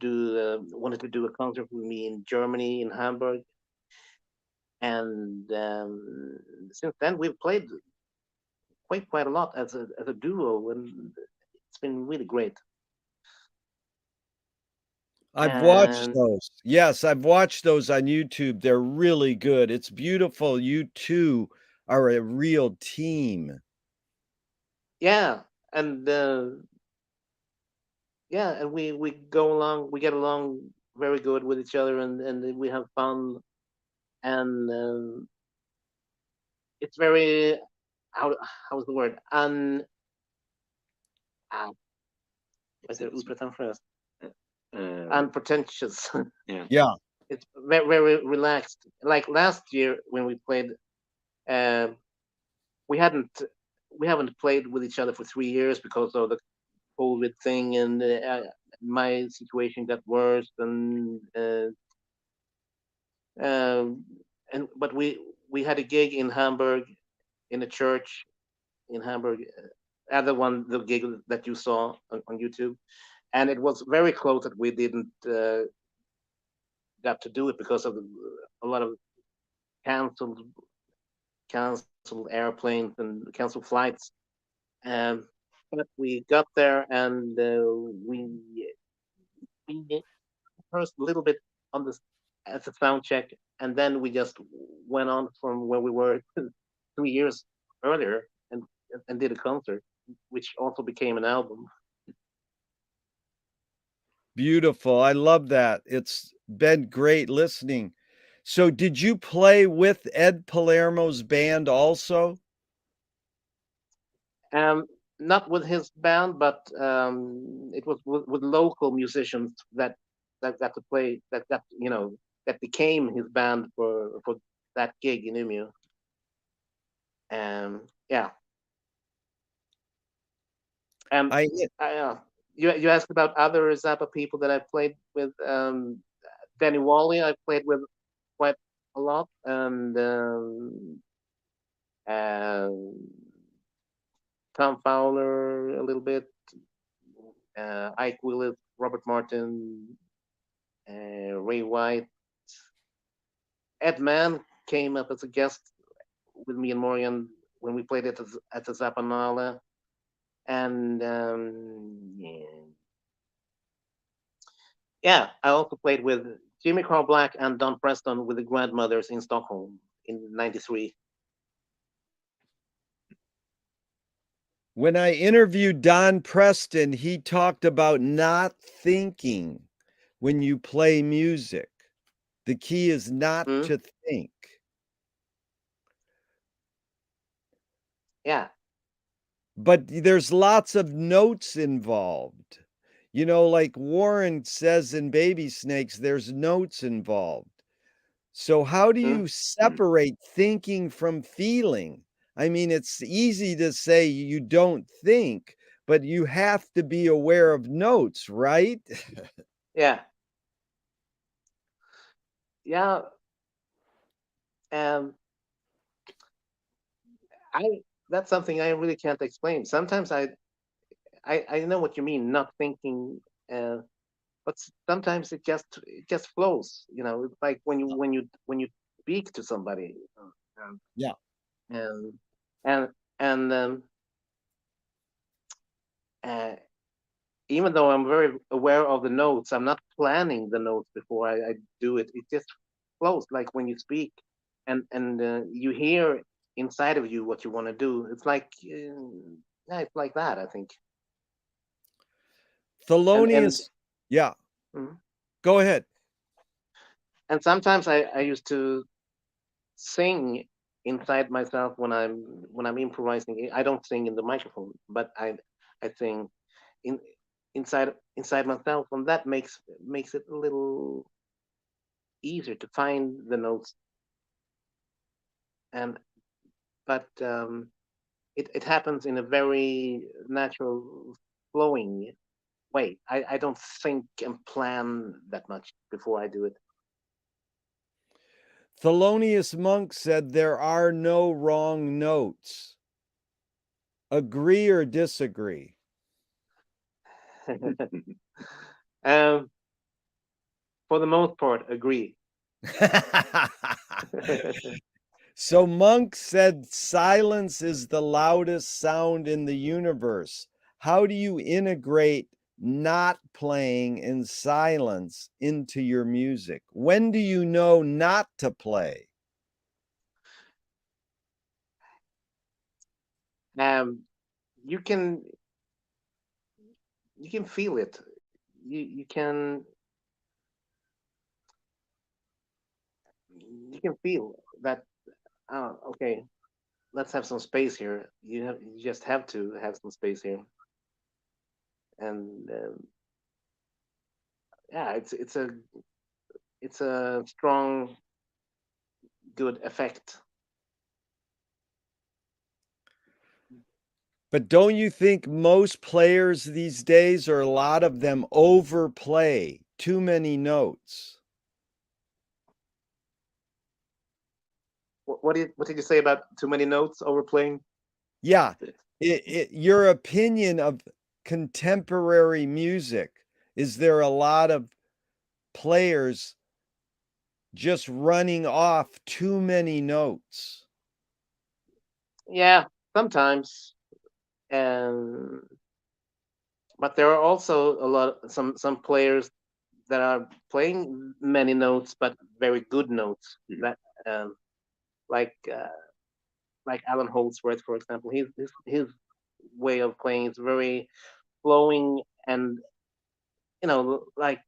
do a concert with me in Germany, in Hamburg, and since then we've played quite a lot as a duo, and it's been really great. I've watched And those. Yes, I've watched those on YouTube. They're really good. It's beautiful. You 2 are a real team. yeah, and yeah, and we go along, we get along very good with each other, and we have fun, and it's very, how's the word, uh, vad är det, opretentiöst? Unpretentious. Yeah. Yeah. It's very very relaxed. Like last year when we played, uh, we hadn't we haven't played with each other for 3 years because of the COVID thing, and my situation got worse, um, and but we had a gig in Hamburg, in a church in Hamburg, other one, the gig that you saw on YouTube, and it was very close that we didn't got to do it because of a lot of canceled canceled airplanes and canceled flights. Um, but we got there and we rehearsed a little bit on this as a sound check, and then we just went on from where we were 2 years earlier and did a concert, which also became an album. Beautiful. I love that. It's been great listening. So did you play with Ed Palermo's band also? Um, Not with his band, but it was with local musicians that got to play that that became his band for that gig in Umeå. Yeah. Um, I you asked about other Zappa people that I played with. Danny Wally, I played with quite a lot, and Tom Fowler a little bit, Ike Willis, Robert Martin, Ray White. Ed Mann came up as a guest with me and Morgan when we played at the Zappanale, and yeah, I also played with Jimmy Carl Black and Don Preston with the Grandmothers in Stockholm in '93. When I interviewed Don Preston, he talked about not thinking when you play music. The key is not Hmm? to think. Yeah. But there's lots of notes involved. You know, like Warren says in Baby Snakes, there's notes involved. So how do Hmm? you separate thinking from feeling? I mean, it's easy to say you don't think, but you have to be aware of notes, right? Yeah. Yeah. Um, I That's something I really can't explain. Sometimes I know what you mean, not thinking, uh, but sometimes it just flows. It's like when you speak to somebody, um, Yeah. and and and uh, even though I'm very aware of the notes, I'm not planning the notes before I do it. It just flows like when you speak, and you hear inside of you what you want to do. It's like yeah, it's like that. I think, and Thelonious. Yeah. mhm. Go ahead. And sometimes I used to sing inside myself when I'm improvising. I don't sing in the microphone, but I sing in inside myself, and that makes it a little easier to find the notes. And but it happens in a very natural, flowing way. I don't think and plan that much before I do it. Thelonious Monk said there are no wrong notes. Agree or disagree? um, for the most part, agree. So Monk said silence is the loudest sound in the universe. How do you integrate not playing in silence into your music? When do you know not to play? um, you can you can feel it. You can feel that. Oh, okay. Let's have some space here. You just have to have some space here, and yeah, it's a strong, good effect. But don't you think most players these days, or a lot of them, overplay too many notes? What did you say about too many notes overplaying? Yeah, your opinion of contemporary music, is there a lot of players just running off too many notes? Yeah, sometimes. Um, But there are also some players that are playing many notes, but very good notes. That um, like Alan Holdsworth, for example. His way of playing is very flowing, and like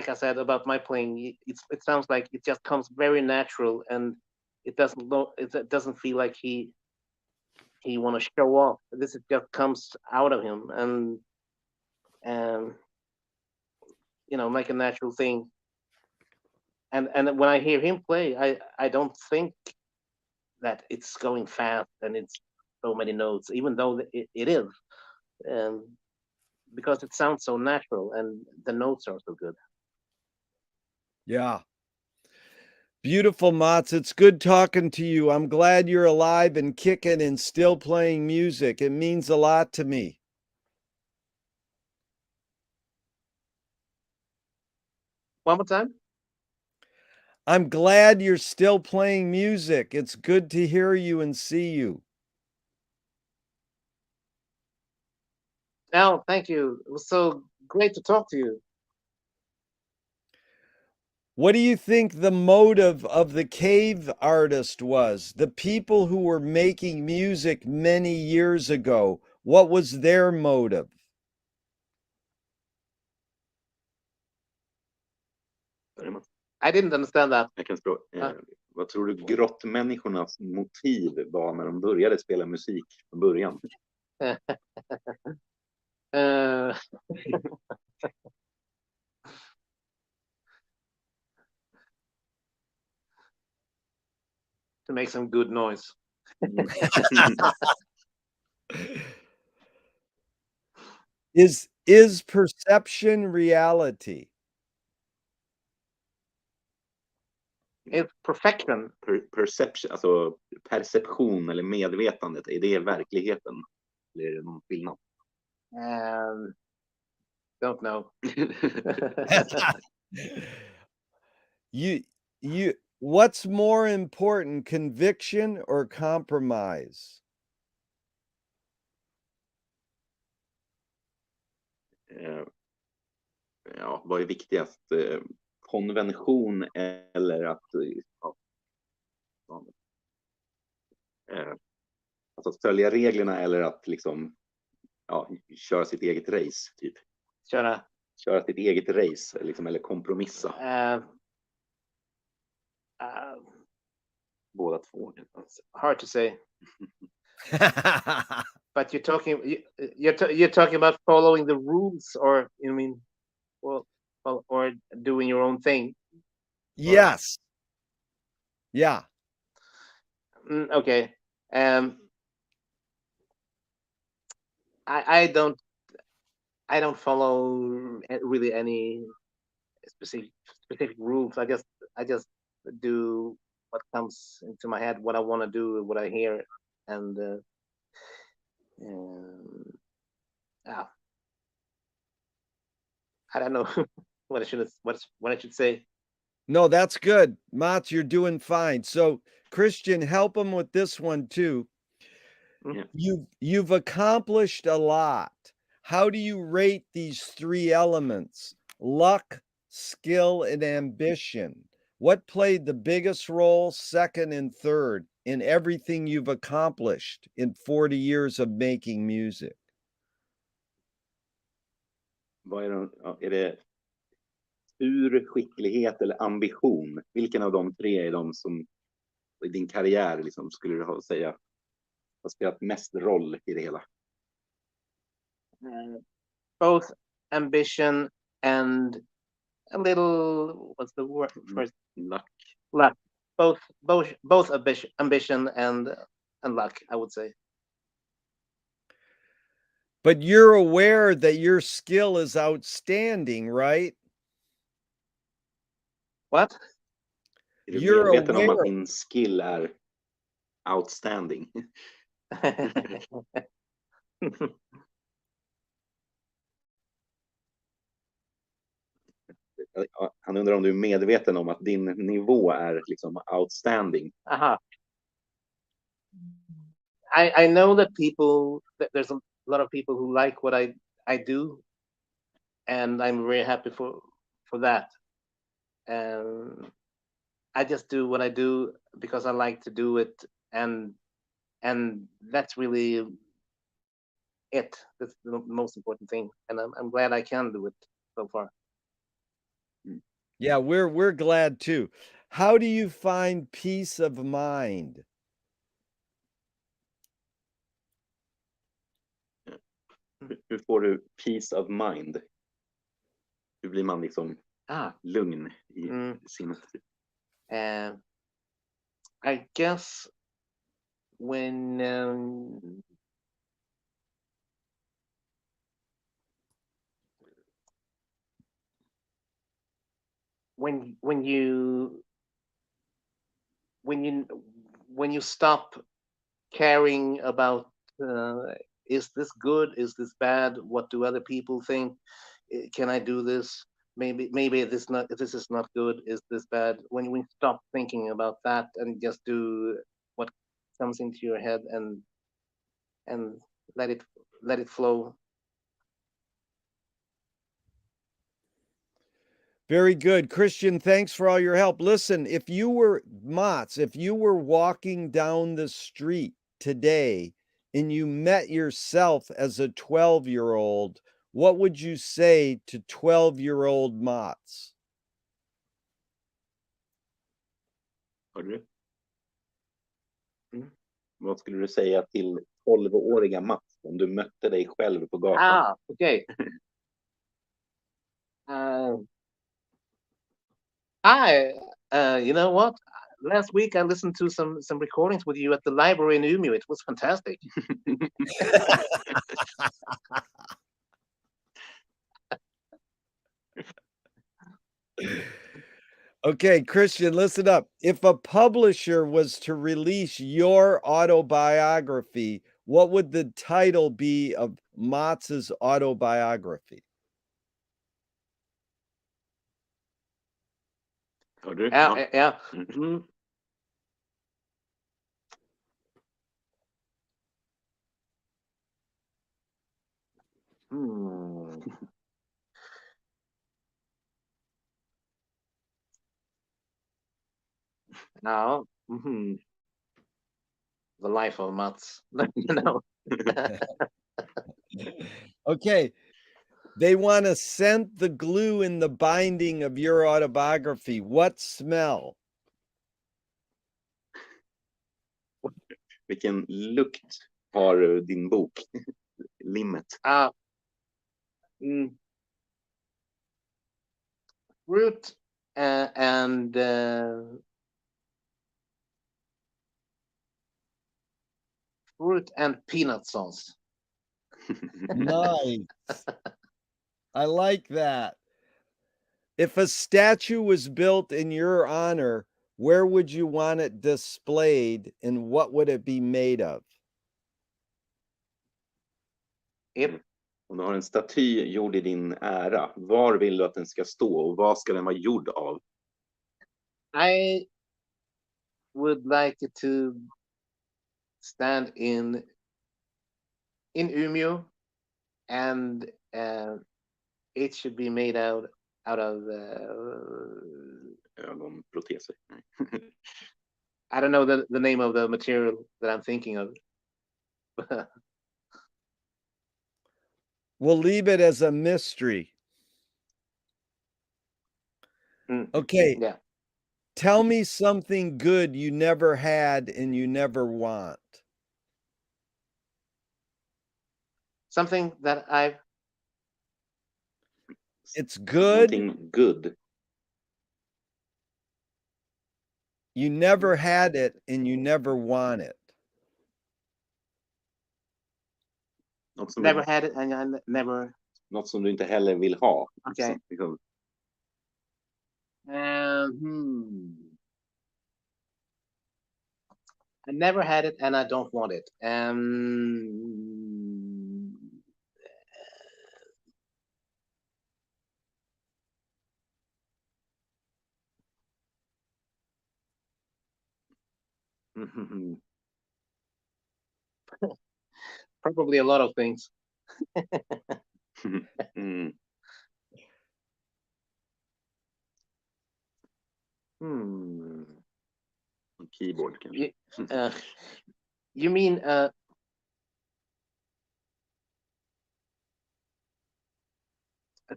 I said about my playing, it sounds like it just comes very natural, and it doesn't feel like he want to show off. This just comes out of him, and like a natural thing. And when I hear him play, I don't think that it's going fast and it's so many notes, even though it is, um, because it sounds so natural and the notes are so good. Yeah. Beautiful, Mats. It's good talking to you. I'm glad you're alive and kicking and still playing music. It means a lot to me. One more time. I'm glad you're still playing music. It's good to hear you and see you. Al, thank you. It was so great to talk to you. What do you think the motive of the cave artist was? The people who were making music many years ago, what was their motive? I didn't understand that. Jag kan språk. Vad tror du grottmänniskornas motiv var när de började spela musik från början? uh, to make some good noise. Is perception reality? It's perfection. Perception, alltså perception eller medvetandet, är det verkligheten? Eller är det någon skillnad? Don't know. What's more important, conviction or compromise? Ja, vad är viktigast? Konvention eller att alltså att följa reglerna eller att liksom köra sitt eget race typ. Köra sitt eget race liksom, eller kompromissa. Båda två. Hard to say. But you're talking about following the rules, or you mean, or doing your own thing? Yes. Yeah. Okay. I don't follow really any specific rules. I just do what comes into my head, what I want to do, what I hear, and yeah. I don't know what I should say. No, that's good. Mats, you're doing fine. So, Christian, help him with this one too. Yeah. You've accomplished a lot. How do you rate these three elements? Luck, skill, and ambition. What played the biggest role, second and third, in everything you've accomplished in 40 years of making music? Vad är det tur, skicklighet eller ambition? Vilken av de tre är de som i din karriär liksom, skulle du säga har spelat mest roll i det hela? Both ambition and a little, what's the word first? Luck. Both ambition and luck, I would say. But you're aware that your skill is outstanding, right? What? You're medveten om att din skill är outstanding. Han undrar om du är medveten om att din nivå är liksom outstanding. Aha. I know that there's a lot of people who like what I do, and I'm very happy for that. And I just do what I do because I like to do it, and and that's really it. That's the most important thing, and I'm glad I can do it so far. Yeah, we're glad too. How do you find peace of mind? Hur får du peace of mind? Hur blir man liksom lugn i sinnet? And I guess when when you when you when you stop caring about is this good, is this bad, what do other people think, can I do this, maybe this is not good, is this bad, when we stop thinking about that and just do what comes into your head and let it flow. Very good. Christian, thanks for all your help. Listen, if you were Mats, if you were walking down the street today and you met yourself as a 12-year-old, what would you say to 12-year-old Mats? Hörde du? Vad skulle du säga till 12-åriga Mats om du mötte dig själv på gatan? Okay. Hi, you know what? Last week I listened to some recordings with you at the library in Umeå. It was fantastic. Okay, Christian, listen up. If a publisher was to release your autobiography, what would the title be of Mats's autobiography? Hörde du? Yeah. Now, the life of Mats. You know. Okay. They want to scent the glue in the binding of your autobiography. What smell? Vilken lukt har din bok? Limmet. Fruit and fruit and peanut sauce. Nice. I like that. If a statue was built in your honor, where would you want it displayed and what would it be made of? Om du har en staty gjord i din ära, var vill du att den ska stå och vad ska den vara gjord av? I would like it to stand in Umeå, and it should be made out of ögonproteser. I don't know the name of the material that I'm thinking of. We'll leave it as a mystery. Okay. Yeah. Tell me something good you never had and you never want. Something that It's good. Something good. You never had it and you never want it. Never had it and I never. Något som du inte heller vill ha. Okay. Liksom. I never had it and I don't want it. Probably a lot of things. Mm. Hmm. Keyboard kanske. You, you mean a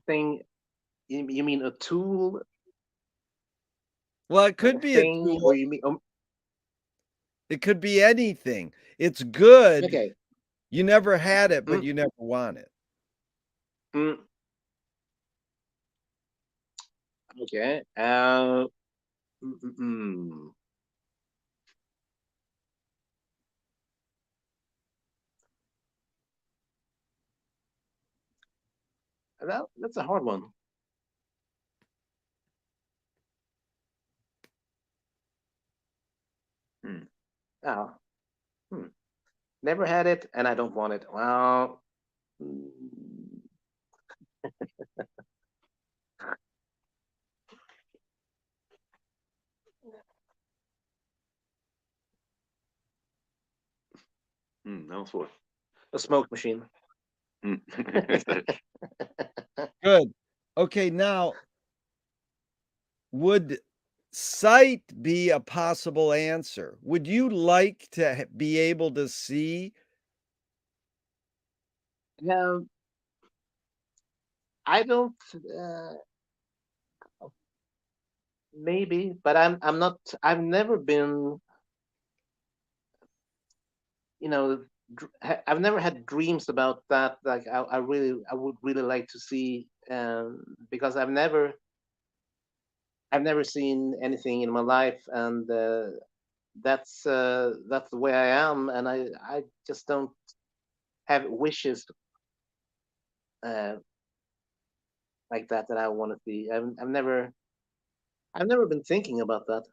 thing? You mean a tool, Well, it like could a be a thing, or tool. you mean? It could be anything. It's good. Okay. You never had it, but Mm, you never want it. mm, okay. Mm, mm, mm. That's a hard one. Mm. Oh, hmm. Never had it, and I don't want it. Well, mm, Den var svår. a smoke machine. Mm. Just det. Good. Okay, now, would sight be a possible answer? Would you like to be able to see? Yeah, I don't. Maybe, but I'm not. I've never been. You know, I've never had dreams about that. Like I would really like to see, because I've never seen anything in my life, and that's the way I am, and I just don't have wishes uh, like that I want to see. I've never been thinking about that.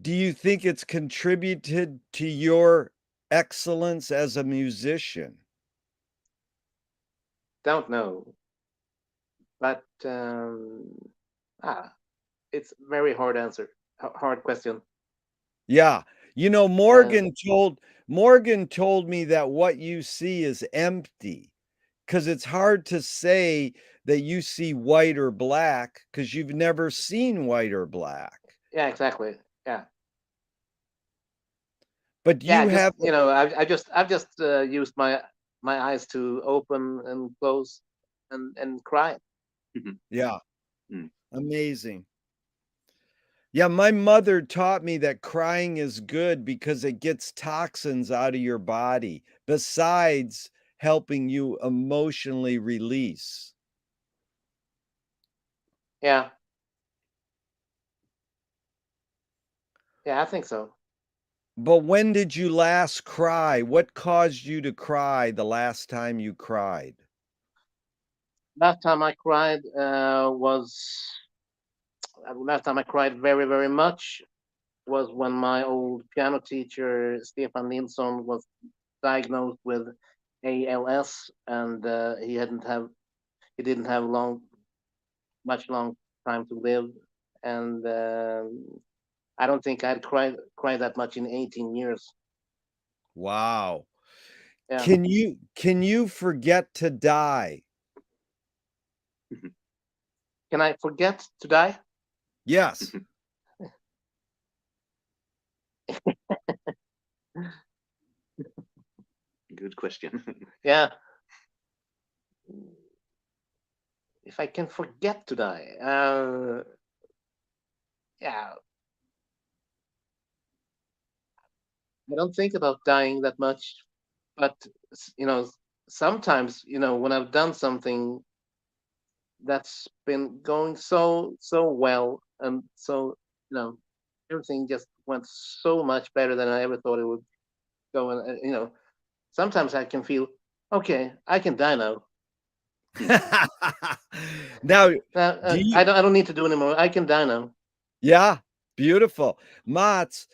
Do you think it's contributed to your excellence as a musician? Don't know, but ah, it's very hard answer, hard question. Yeah. You know, Uh, Morgan told me that what you see is empty, because it's hard to say that you see white or black because 'cause you've never seen white or black. yeah, exactly. Yeah, But yeah. you Just have I've just used my eyes to open and close and cry. Mhm. yeah, Mm. amazing. Yeah, my mother taught me that crying is good because it gets toxins out of your body, besides helping you emotionally release. Yeah, yeah, I think so. But when did you last cry? What caused you to cry the last time you cried? Last time I cried was last time I cried very much was when my old piano teacher Stefan Nilsson was diagnosed with ALS, and he didn't have long time to live, and I don't think I'd cried that much in 18 years. Wow. Yeah, Can you forget to die? Mhm. can I forget to die? Yes. Good question. Yeah, if I can forget to die, yeah, I don't think about dying that much, but sometimes when I've done something that's been going so well, and so everything just went so much better than I ever thought it would go, and sometimes I can feel, okay, I can die now. Now, do you I don't need to do anymore. I can die now. yeah, beautiful. Mats,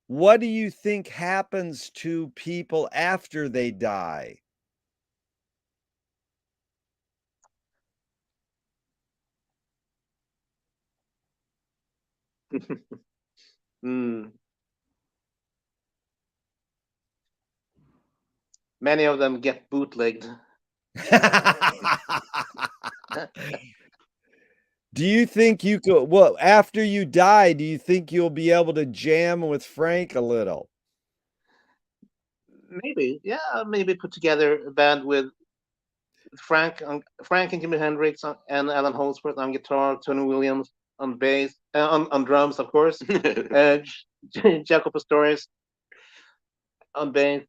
what do you think happens to people after they die? Hmm. Many of them get bootlegged. Do you think you could, well, after you die, do you think you'll be able to jam with Frank a little? Maybe, yeah, maybe put together a band with Frank and Jimi Hendrix and Alan Holdsworth on guitar, Tony Williams on bass, on drums, of course, Jacob Pastorius on bass,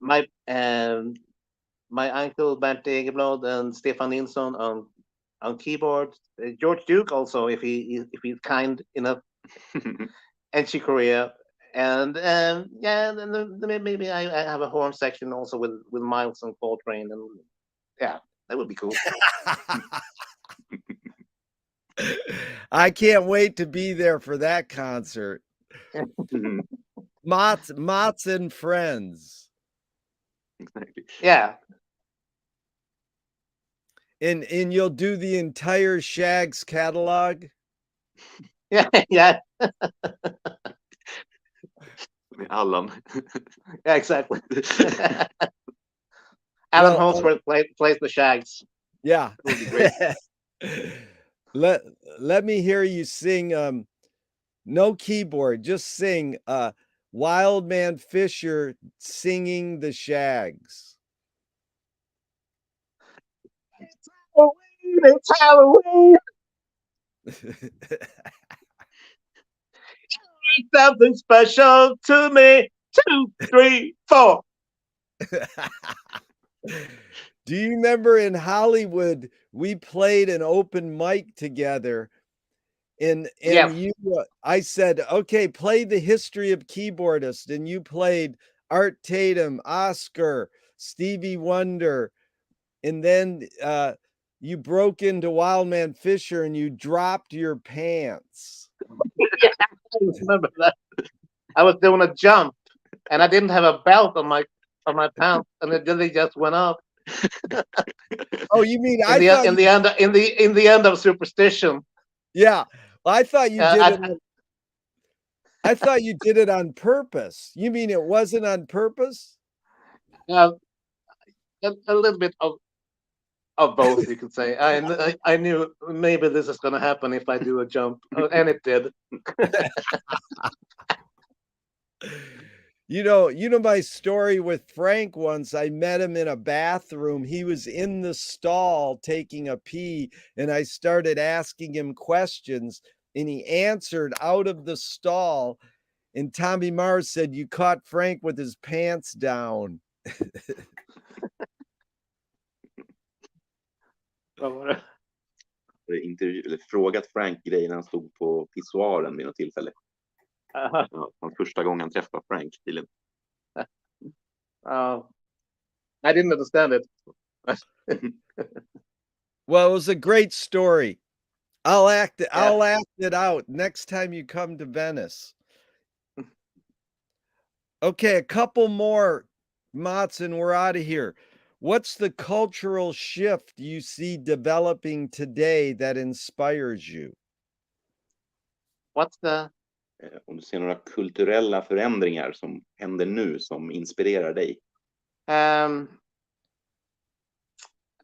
my my uncle Bernt Egerblad and Stefan Nilsson on keyboard, George Duke also if he's kind enough, and Chick Corea. And yeah, then maybe I have a horn section also with Miles and Coltrane, and yeah, that would be cool. I can't wait to be there for that concert. Mott's and Friends. Exactly. Yeah, And you'll do the entire Shags catalog? yeah, yeah, Med Allan. yeah, exactly. Alan Well, Holdsworth plays the Shags. yeah. That would be great. Let me hear you sing, no keyboard, just sing, Wildman Fisher singing the Shags. It's Halloween. It's something special to me. 2, 3, 4. Do you remember in Hollywood, we played an open mic together and Yeah. you, I said, okay, play the history of keyboardists, and you played Art Tatum, Oscar, Stevie Wonder, and then you broke into Wildman Fisher and you dropped your pants. Yeah, I remember that. I was doing a jump, and I didn't have a belt on my pants, and then they just went up. Oh, you mean In the end of Superstition. Yeah, I thought you did I, it. I thought you did it on purpose. You mean it wasn't on purpose? a little bit of both, you could say. I knew maybe this is going to happen if I do a jump, and it did. You know my story with Frank once. I met him in a bathroom. He was in the stall taking a pee, and I started asking him questions, and he answered out of the stall. And Tommy Mars said, "You caught Frank with his pants down." Frågat Frank grejer när han stod på pissoaren vid något tillfälle. Ja, första gången han träffade Frank tydligen. I didn't understand it. Well, it was a great story. I'll act it out next time you come to Venice. Okay, a couple more, Mats, and we're out of here. What's the cultural shift you see developing today that inspires you? What's the Om du ser några kulturella förändringar som händer nu som inspirerar dig?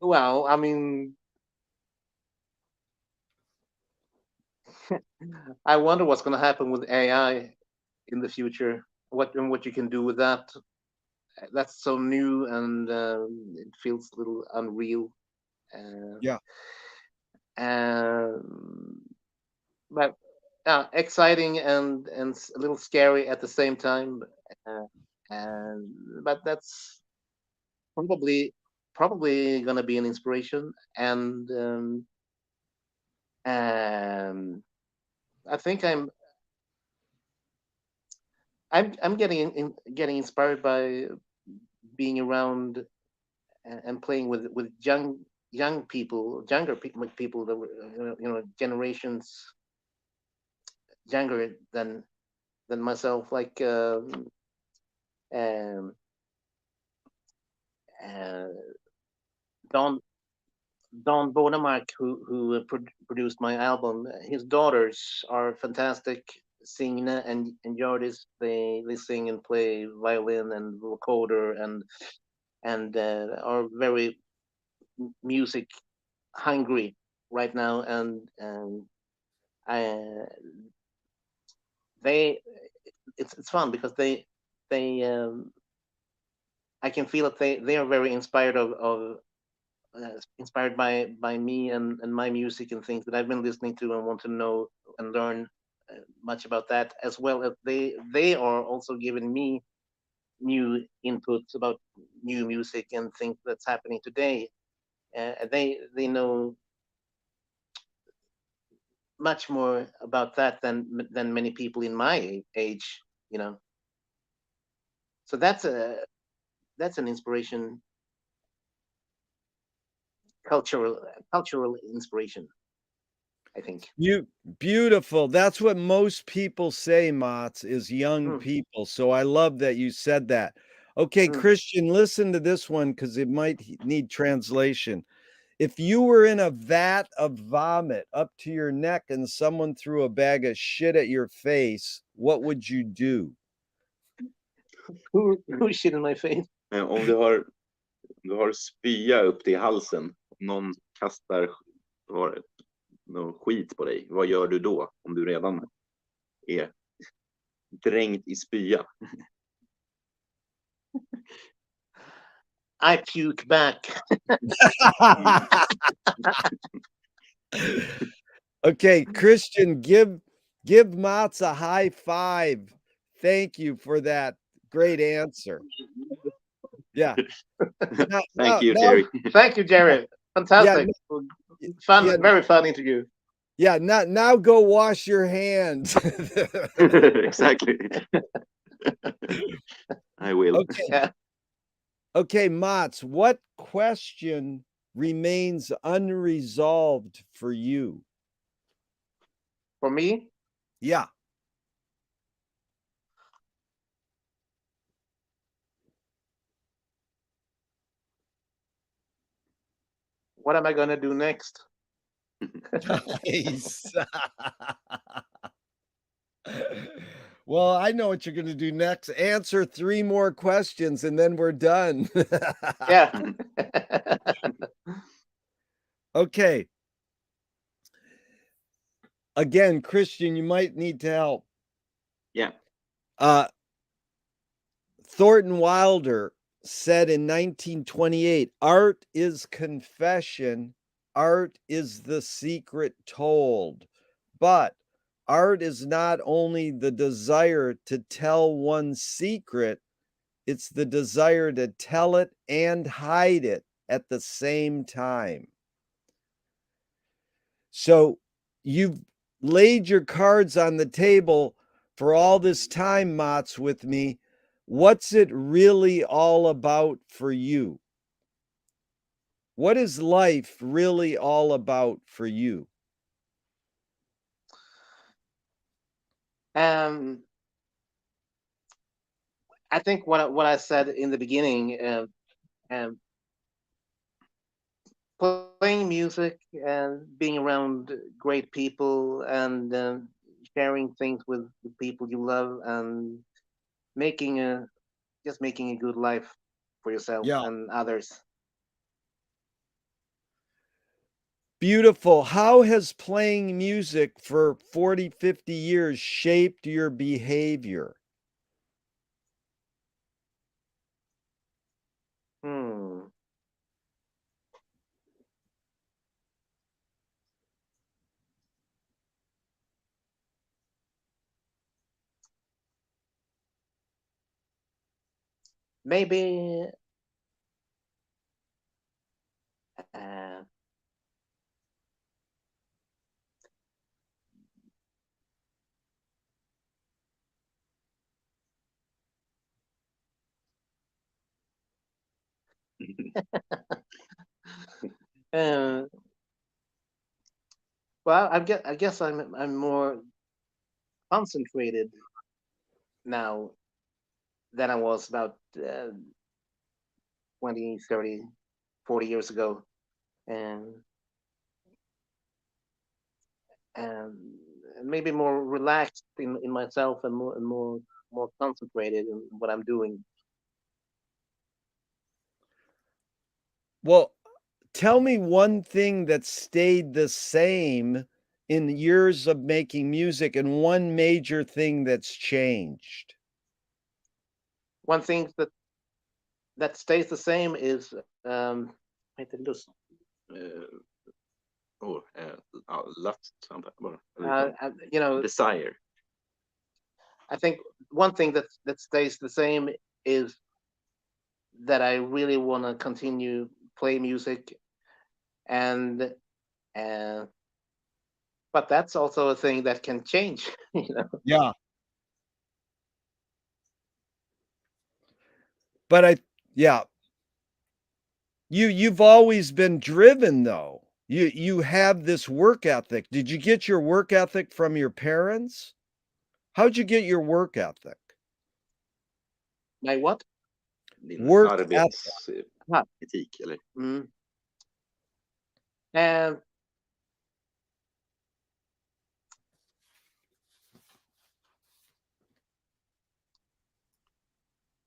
well, I mean, I wonder what's going to happen with AI in the future. What you can do with that. That's so new, and it feels a little unreal. Yeah. But exciting and a little scary at the same time. But that's probably going to be an inspiration, and I think I'm getting inspired by being around and playing with younger people that were generations younger than myself, like Don Bonemark, who produced my album. His daughters are fantastic. sing and Yardis, they sing and play violin and vocoder and are very music hungry right now, and I they it's fun because they I can feel that they are very inspired of inspired by me and my music and things that I've been listening to and want to know and learn much about that, as well as they are also giving me new inputs about new music and things that's happening today. They know much more about that than many people in my age, you know. So that's an inspiration, cultural cultural inspiration, I think. You beautiful. That's what most people say, Mats, is young Mm, people. So I love that you said that. Okay, mm. Christian, listen to this one because it might need translation. If you were in a vat of vomit up to your neck and someone threw a bag of shit at your face, what would you do? Who shit in my face? Om du har spya upp till halsen, om någon kastar någon skit på dig, vad gör du då om du redan är dränkt i spya? I puke back. Okay, Christian, give Mats a high five. Thank you for that great answer. Yeah. Now, Thank now, you, now, Terry. Thank you, Jerry. yeah, Fantastic. yeah, Fun, very fun interview. yeah. Now go wash your hands. Exactly. I will. Okay, Yeah. okay, Mats, what question remains unresolved for you? For me, Yeah. what am I gonna do next? Nice. Well, I know what you're going to do next. Answer 3 more questions and then we're done. Yeah. Okay. Again, Christian, you might need to help. Yeah. Uh, Thornton Wilder said in 1928, art is confession, art is the secret told. But art is not only the desire to tell one's secret, it's the desire to tell it and hide it at the same time. So you've laid your cards on the table for all this time, Mats, with me. What's it really all about for you? What is life really all about for you? um, I think what I said in the beginning, um, playing music and being around great people and sharing things with the people you love and making a just making a good life for yourself Yeah. and others. Beautiful. How has playing music for 40, 50 years shaped your behavior? Hmm. Maybe uh, uh, well, I guess I'm more concentrated now than I was about 20, 30, 40 years ago. And maybe more relaxed in myself and more concentrated in what I'm doing. Well, tell me one thing that stayed the same in years of making music and one major thing that's changed. One thing that stays the same is vad heter lust? Eh, ja, lust antar jag bara. You know, Desire. I think one thing that stays the same is that I really want to continue play music, and and but that's also a thing that can change. You know, Yeah. But yeah, you've always been driven though. You have this work ethic. Did you get your work ethic from your parents? How'd you get your work ethic? my what? Din Work ethic. arbetsetik eller? Mm. And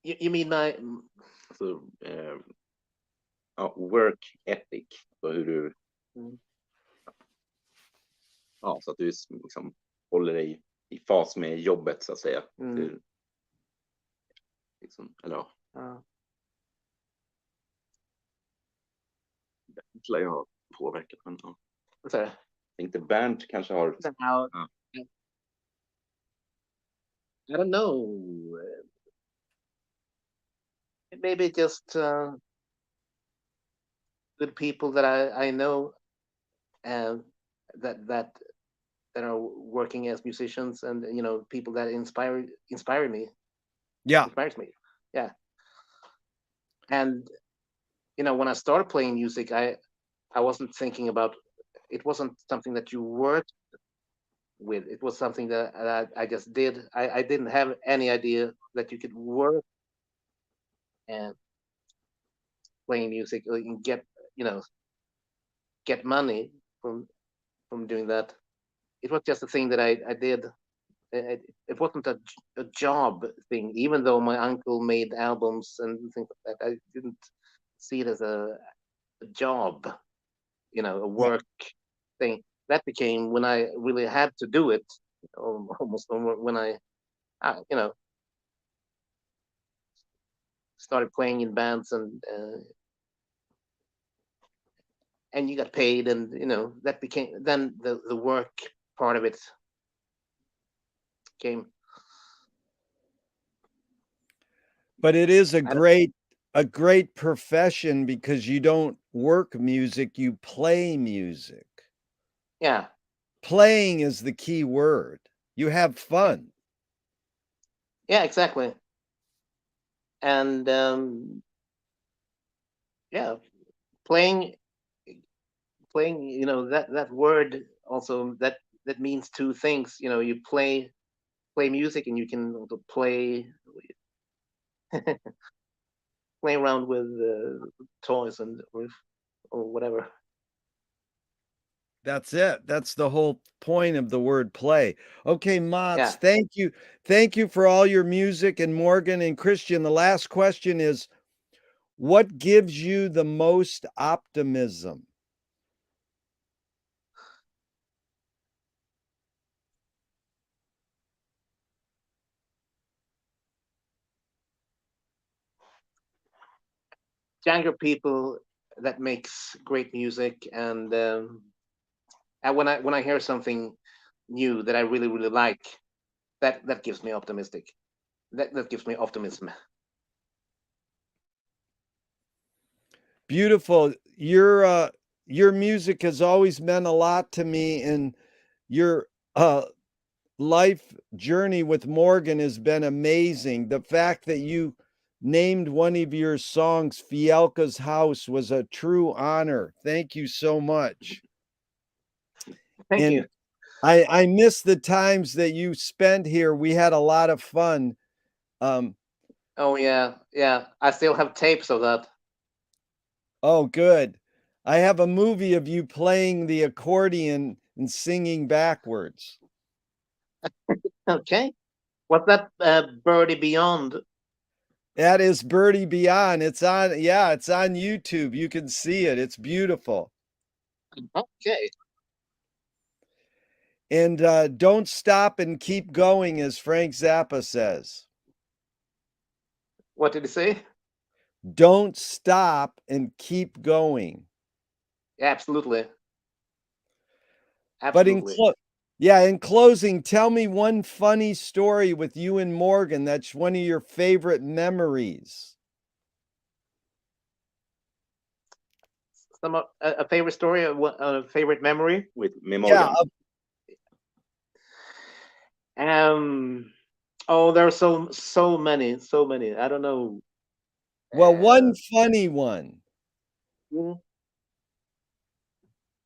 you mean my Alltså, ja, work ethic. Så hur du, mm, ja, så att du liksom håller dig i fas med jobbet så att säga. Du, liksom, eller ja, det lär ju ha påverkat. Men, ja. sorry. Jag tänkte Bernt kanske har... How, Ja. I don't know. Maybe just good people that I know, and that are working as musicians, and you know, people that inspire me, Yeah. inspires me. Yeah. And you know, when I started playing music, I wasn't thinking about, it wasn't something that you worked with. It was something that I just did. I didn't have any idea that you could work and playing music and get, you know, get money from doing that. It was just a thing that I did. It wasn't a job thing, even though my uncle made albums and things like that. I didn't see it as a job, you know, a work thing. That became when I really had to do it, almost when I you know, started playing in bands, and you got paid, and you know, that became then the work part of it came. But it is I don't- a great profession because you don't work music, you play music. yeah, Playing is the key word. You have fun. yeah, exactly. And yeah, playing, you know, that word also, that means two things. You know, you play music, and you can also play play around with toys and or whatever. That's it. That's the whole point of the word play. Okay, Yeah. Mats, thank you. Thank you for all your music. And Morgan and Christian, the last question is, what gives you the most optimism? Younger people that makes great music, and when I hear something new that I really like, that gives me optimistic. That gives me optimism. Beautiful. Your music has always meant a lot to me, and your life journey with Morgan has been amazing. The fact that you named one of your songs Fielka's House was a true honor. Thank you so much. Thank And you. I miss the times that you spent here. We had a lot of fun. Oh yeah, yeah. I still have tapes of that. Oh, good. I have a movie of you playing the accordion and singing backwards. Okay. What's that Birdie Beyond? That is Birdie Beyond. It's on, yeah, it's on YouTube. You can see it. It's beautiful. Okay. And don't stop and keep going, as Frank Zappa says. What did he say? Don't stop and keep going. Absolutely. But Absolutely. in closing, tell me one funny story with you and Morgan that's one of your favorite memories. A favorite story, a favorite memory. with Yeah. Morgan. Oh, there are so many, so many. I don't know. Well, one funny one. Mm,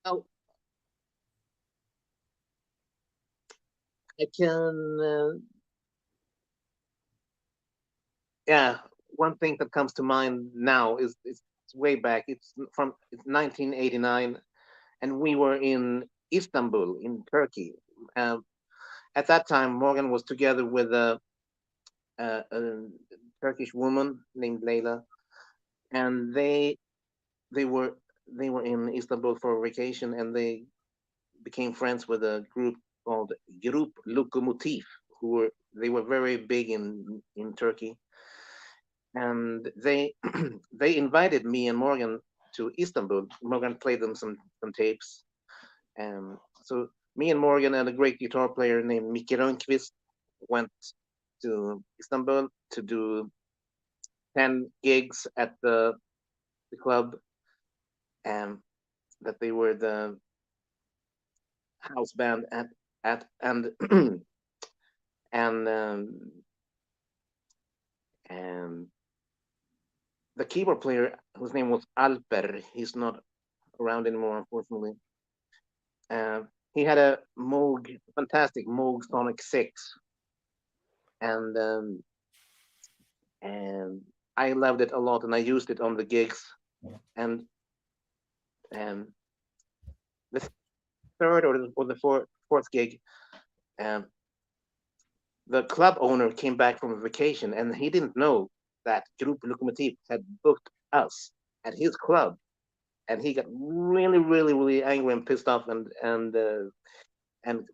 oh, I can. Yeah, one thing that comes to mind now is it's way back. It's 1989, and we were in Istanbul in Turkey. Um, at that time, Morgan was together with a Turkish woman named Layla, and they were they were in Istanbul for a vacation, and they became friends with a group called Grup Lokomotiv, they were very big in Turkey, and they they invited me and Morgan to Istanbul. Morgan played them some tapes, and so me and Morgan and a great guitar player named Micke Rönnqvist went to Istanbul to do 10 gigs at the club, and that they were the house band at and and the keyboard player whose name was Alper. He's not around anymore, unfortunately. Uh, he had a Moog, fantastic Moog Sonic 6, and um, and I loved it a lot, and I used it on the gigs. And and the third or the fourth gig, um, the club owner came back from a vacation, and he didn't know that Group Lokomotiv had booked us at his club, and he got really, really, really angry and pissed off, and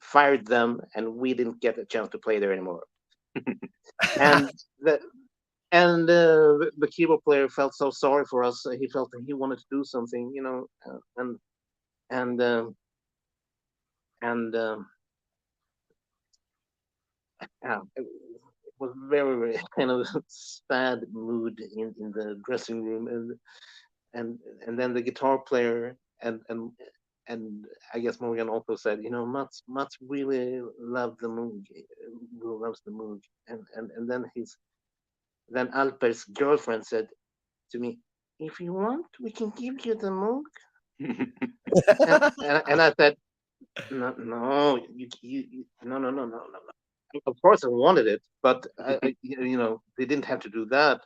fired them, and we didn't get a chance to play there anymore. And the the keyboard player felt so sorry for us. He felt that he wanted to do something, and and yeah, it was very, very kind of sad mood in the dressing room, and and then the guitar player and I guess Morgan also said, Mats really loved the Moog, loves the Moog, and then Alper's girlfriend said to me, "If you want, we can give you the Moog." And I said, "No, no, no, no, no, no, no, no. Of course, I wanted it, but they didn't have to do that."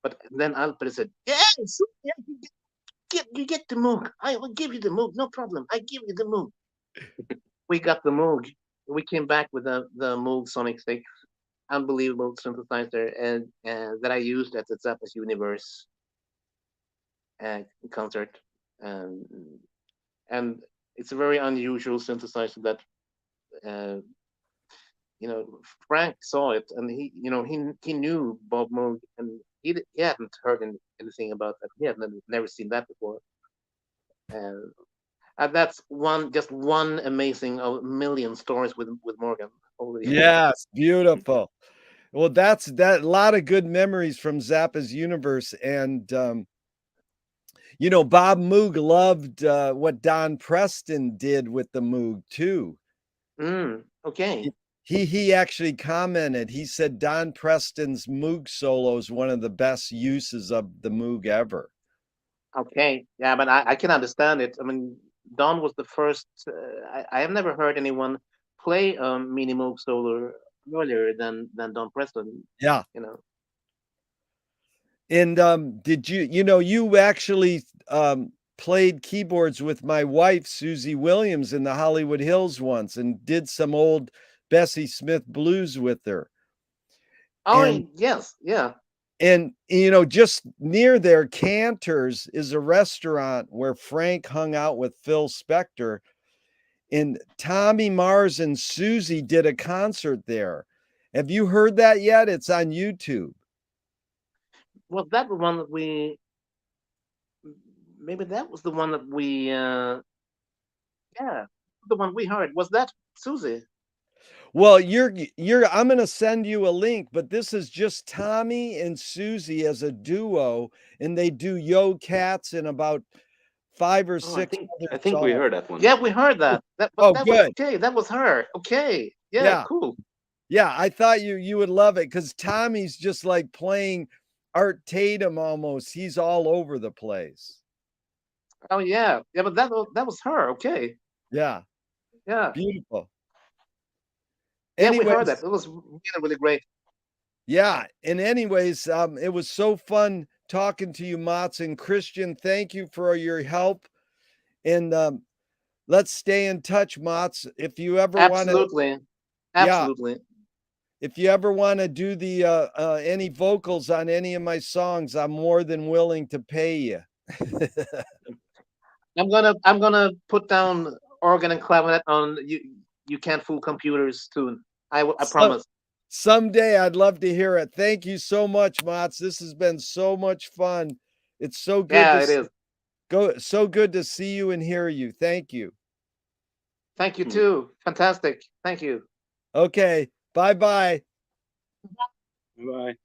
But then Alper said, "Yes, yeah, you get the Moog. I will give you the Moog, no problem. I give you the Moog." We got the Moog. We came back with the Moog Sonic 6, unbelievable synthesizer, and that I used at the Zappa's Universe concert. Um, and it's a very unusual synthesizer that uh, Frank saw it, and he knew Bob Moog, and he hadn't heard anything about that. He had never seen that before. And that's just one amazing of a million stories with Morgan over the years. Yes, beautiful. Well, that's that a lot of good memories from Zappa's universe. And Bob Moog loved what Don Preston did with the Moog too. Okay. He actually commented, he said Don Preston's Moog solo is one of the best uses of the Moog ever. Okay. Yeah, but I can understand it. I mean, Don was the first. I have never heard anyone play Mini Moog solo earlier than Don Preston. Yeah. You know. And did you actually played keyboards with my wife, Susie Williams, in the Hollywood Hills once and did some old Bessie Smith blues with her. Oh, And yes, yeah. And, you know, just near there, Cantor's is a restaurant where Frank hung out with Phil Spector, and Tommy Mars and Susie did a concert there. Have you heard that yet? It's on YouTube. Was that the one that we? Maybe that was the one that we. Yeah, the one we heard. Was that Susie? Well, I'm gonna send you a link, but this is just Tommy and Susie as a duo, and they do Yo Cats and about 5 or Oh, 6 other I think we songs. heard that one. Yeah, we heard that. But Oh, that was good. okay. That was her. Okay. Yeah, Yeah. cool. Yeah, I thought you would love it because Tommy's just like playing Art Tatum almost. He's all over the place. Oh yeah, yeah. But that was her. Okay. Yeah, Yeah, beautiful. yeah. We heard Anyways, that. It was really, really great. yeah, and anyways, it was so fun talking to you, Mats and Christian. Thank you for your help, and let's stay in touch, Mats. If you ever want to, Absolutely, yeah, absolutely. if you ever want to do the any vocals on any of my songs, I'm more than willing to pay you. I'm gonna put down organ and clavinet on you. You can't fool computers tune. I So, promise. someday I'd love to hear it. Thank you so much, Mats. This has been so much fun. It's so good Yeah, to it is. so good to see you and hear you. Thank you. Thank you too. Fantastic. Thank you. Okay. Bye-bye. Bye.